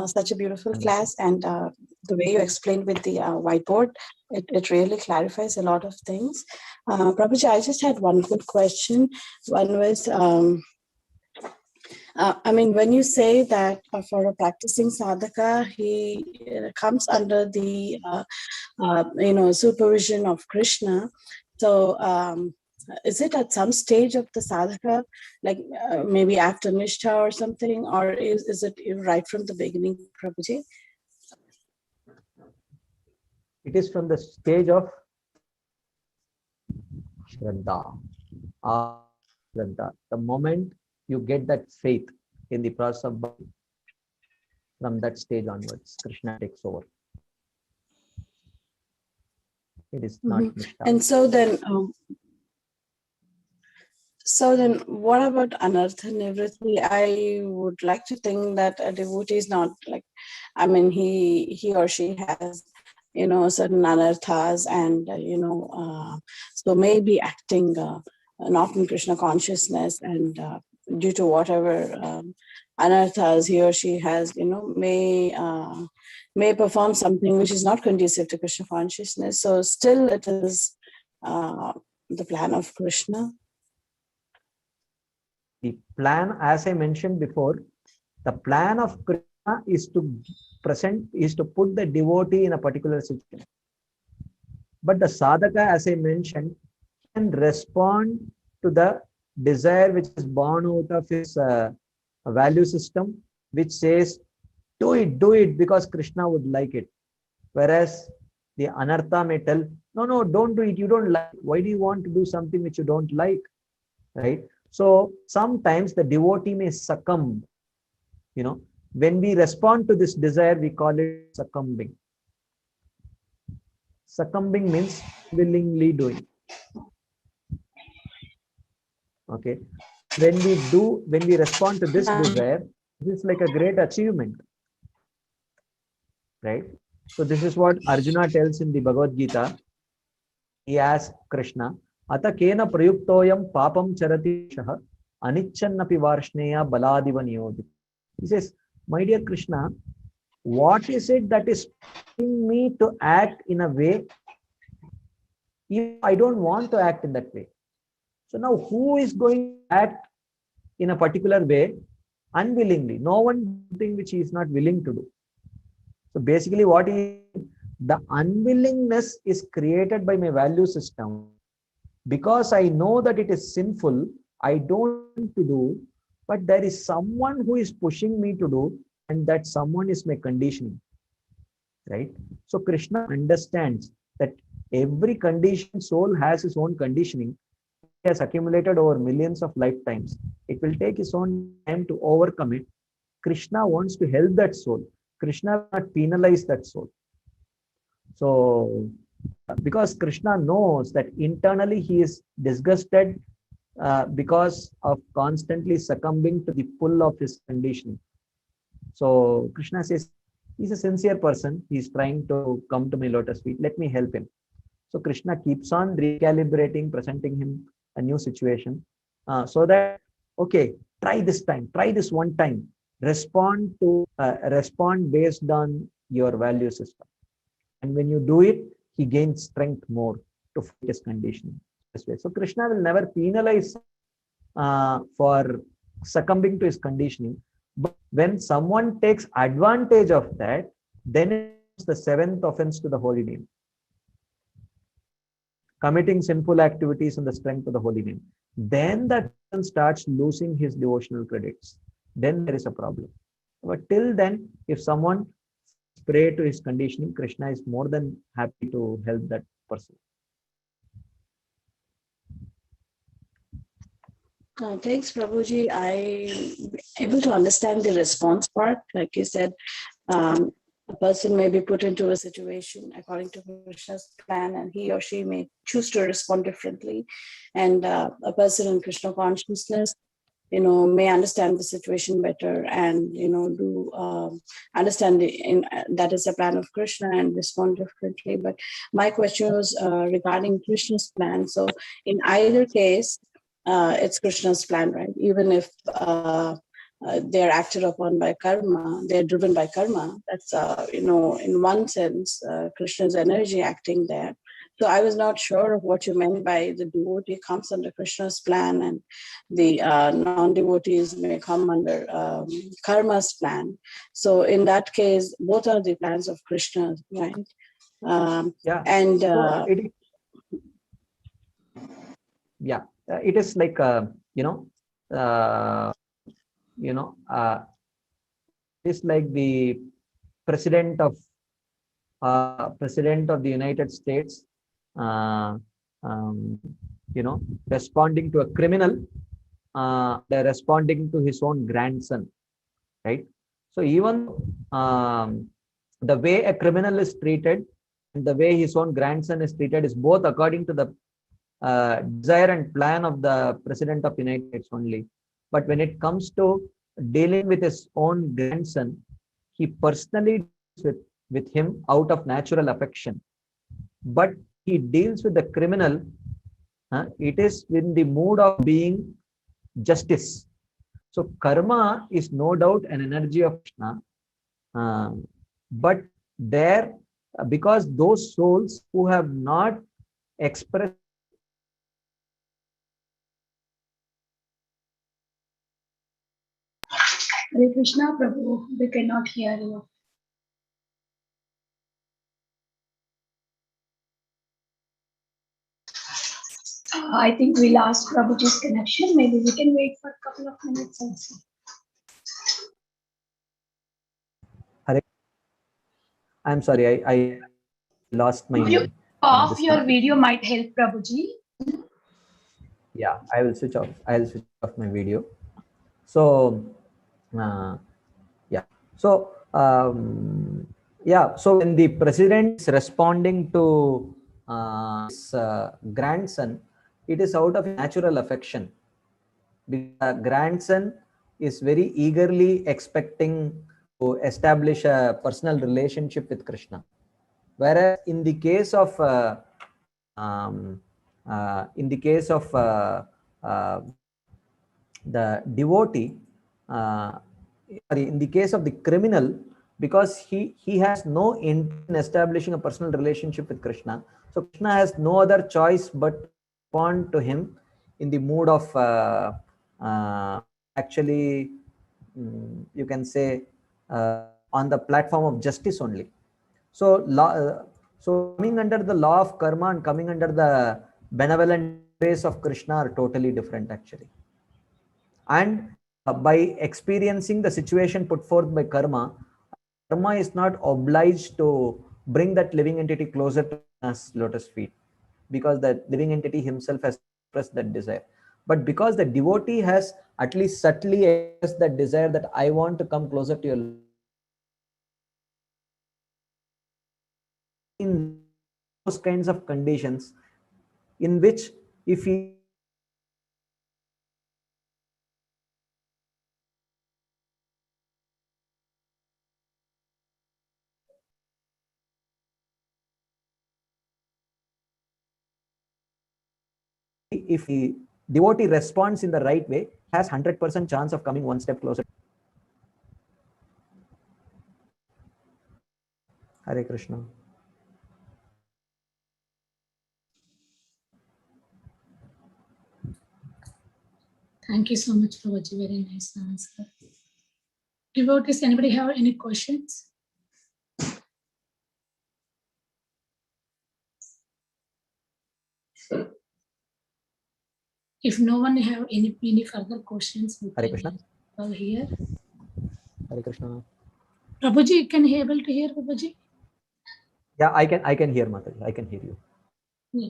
Such a beautiful class, and the way you explained with the whiteboard, it really clarifies a lot of things. Prabhuji, I just had one good question. One was, I mean, when you say that for a practicing sadhaka, he comes under the supervision of Krishna. So is it at some stage of the sadhaka, like maybe after nishtha or something, or is it right from the beginning, Prabhuji? It is from the stage of Shraddha. Shraddha. The moment you get that faith in the process of bhakti, from that stage onwards, Krishna takes over. It is not nishtha. And so then what about anartha nivritti? I would like to think that a devotee is not like, I mean, he or she has, certain anarthas and, so maybe acting not in Krishna consciousness, and due to whatever anarthas he or she has, may perform something which is not conducive to Krishna consciousness. So still it is the plan of Krishna. The plan, as I mentioned before, the plan of Krishna is to put the devotee in a particular situation. But the sadhaka, as I mentioned, can respond to the desire which is born out of his value system, which says, do it because Krishna would like it. Whereas the anartha may tell, no, don't do it, you don't like it. Why do you want to do something which you don't like? Right? So sometimes the devotee may succumb. When we respond to this desire, we call it succumbing. Succumbing means willingly doing. Okay. When we respond to this desire, this is like a great achievement. Right? So this is what Arjuna tells in the Bhagavad Gita. He asks Krishna, Ata kena prayuktoyam papam charati shaha anichannapi varshneya baladiva niyodit. He says, my dear Krishna, what is it that is pushing me to act in a way if I don't want to act in that way? So now who is going to act in a particular way unwillingly? No one thing which he is not willing to do. So basically the unwillingness is created by my value system. Because I know that it is sinful, I don't want to do, but there is someone who is pushing me to do, and that someone is my conditioning. Right? So Krishna understands that every conditioned soul has his own conditioning. It has accumulated over millions of lifetimes. It will take his own time to overcome it. Krishna wants to help that soul. Krishna will not penalize that soul. So, because Krishna knows that internally he is disgusted because of constantly succumbing to the pull of his conditioning. So Krishna says, he's a sincere person. He's trying to come to my lotus feet. Let me help him. So Krishna keeps on recalibrating, presenting him a new situation, so that, okay, try this time, try this one time, respond based on your value system. And when you do it, he gains strength more to fight his conditioning this way. So Krishna will never penalize for succumbing to his conditioning. But when someone takes advantage of that, then it's the seventh offense to the holy name. Committing sinful activities in the strength of the holy name. Then that person starts losing his devotional credits. Then there is a problem. But till then, if someone prey to his conditioning, Krishna is more than happy to help that person. Thanks, Prabhuji. I'm able to understand the response part. Like you said, a person may be put into a situation according to Krishna's plan, and he or she may choose to respond differently. And a person in Krishna consciousness, may understand the situation better and, do understand that is a plan of Krishna and respond differently. But my question was regarding Krishna's plan. So in either case, it's Krishna's plan, right? Even if they're acted upon by karma, they're driven by karma. That's, in one sense, Krishna's energy acting there. So I was not sure of what you meant by the devotee comes under Krishna's plan and the non-devotees may come under karma's plan. So in that case, both are the plans of Krishna, right? Yeah. And so it is like it's like the president of the United States, responding to a criminal, they're responding to his own grandson, right? So even the way a criminal is treated and the way his own grandson is treated is both according to the desire and plan of the president of United States only. But when it comes to dealing with his own grandson, he personally deals with him out of natural affection. But he deals with the criminal, it is in the mood of being justice. So karma is no doubt an energy of Krishna, but there, because those souls who have not expressed Hare Krishna, Prabhu, we cannot hear you. I think we lost Prabhuji's connection. Maybe we can wait for a couple of minutes and see. I'm sorry, I lost my. If you off your video might help, Prabhuji. Yeah, I will switch off. I'll switch off my video. So, yeah. So, So when the president is responding to his grandson, it is out of natural affection. The grandson is very eagerly expecting to establish a personal relationship with Krishna. Whereas in the case of the devotee, in the case of the criminal, because he has no intent in establishing a personal relationship with Krishna, so Krishna has no other choice but to respond to him in the mood of actually, you can say, on the platform of justice only. So so coming under the law of karma and coming under the benevolent grace of Krishna are totally different actually. And by experiencing the situation put forth by karma is not obliged to bring that living entity closer to Krishna's lotus feet, because that living entity himself has expressed that desire. But because the devotee has at least subtly expressed that desire that I want to come closer to your, in those kinds of conditions in which if he if the devotee responds in the right way, has 100% chance of coming one step closer. Hare Krishna. Thank you so much, Prabhuji. Very nice answer. Devotees, anybody have any questions? If no one have any further questions, we Hare can Krishna. call here. Hare Krishna. Prabhuji, you can able to hear, Prabhuji? Yeah, I can hear, Mataji. I can hear you. Yeah.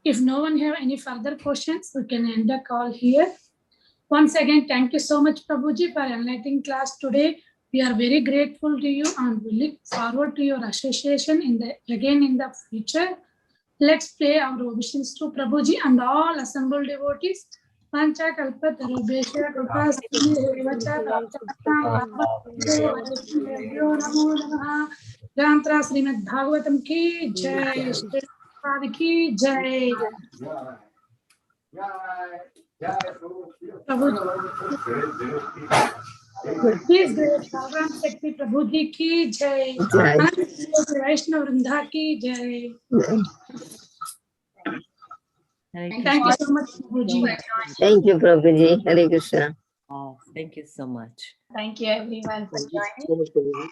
If no one have any further questions, we can end the call here. Once again, thank you so much, Prabhuji, for enlightening class today. We are very grateful to you and we look forward to your association again in the future. Let's pray our obeisance to Prabhuji and all assembled devotees. Pancha kalpa tarubhesha kalpa srivacha namo namaha. Gantra Srimad Bhagavatam ki jai. Shri Prabhupada ki jai. Please great Bhagwan Shakti Prabhuji ki jai. Jai. Vaishnav Vrinda ki jai. Hare Thank you Krishna. so much, Prabhuji. Thank you, Prabhuji. Hare Krishna. Thank you so much. Thank you everyone for joining.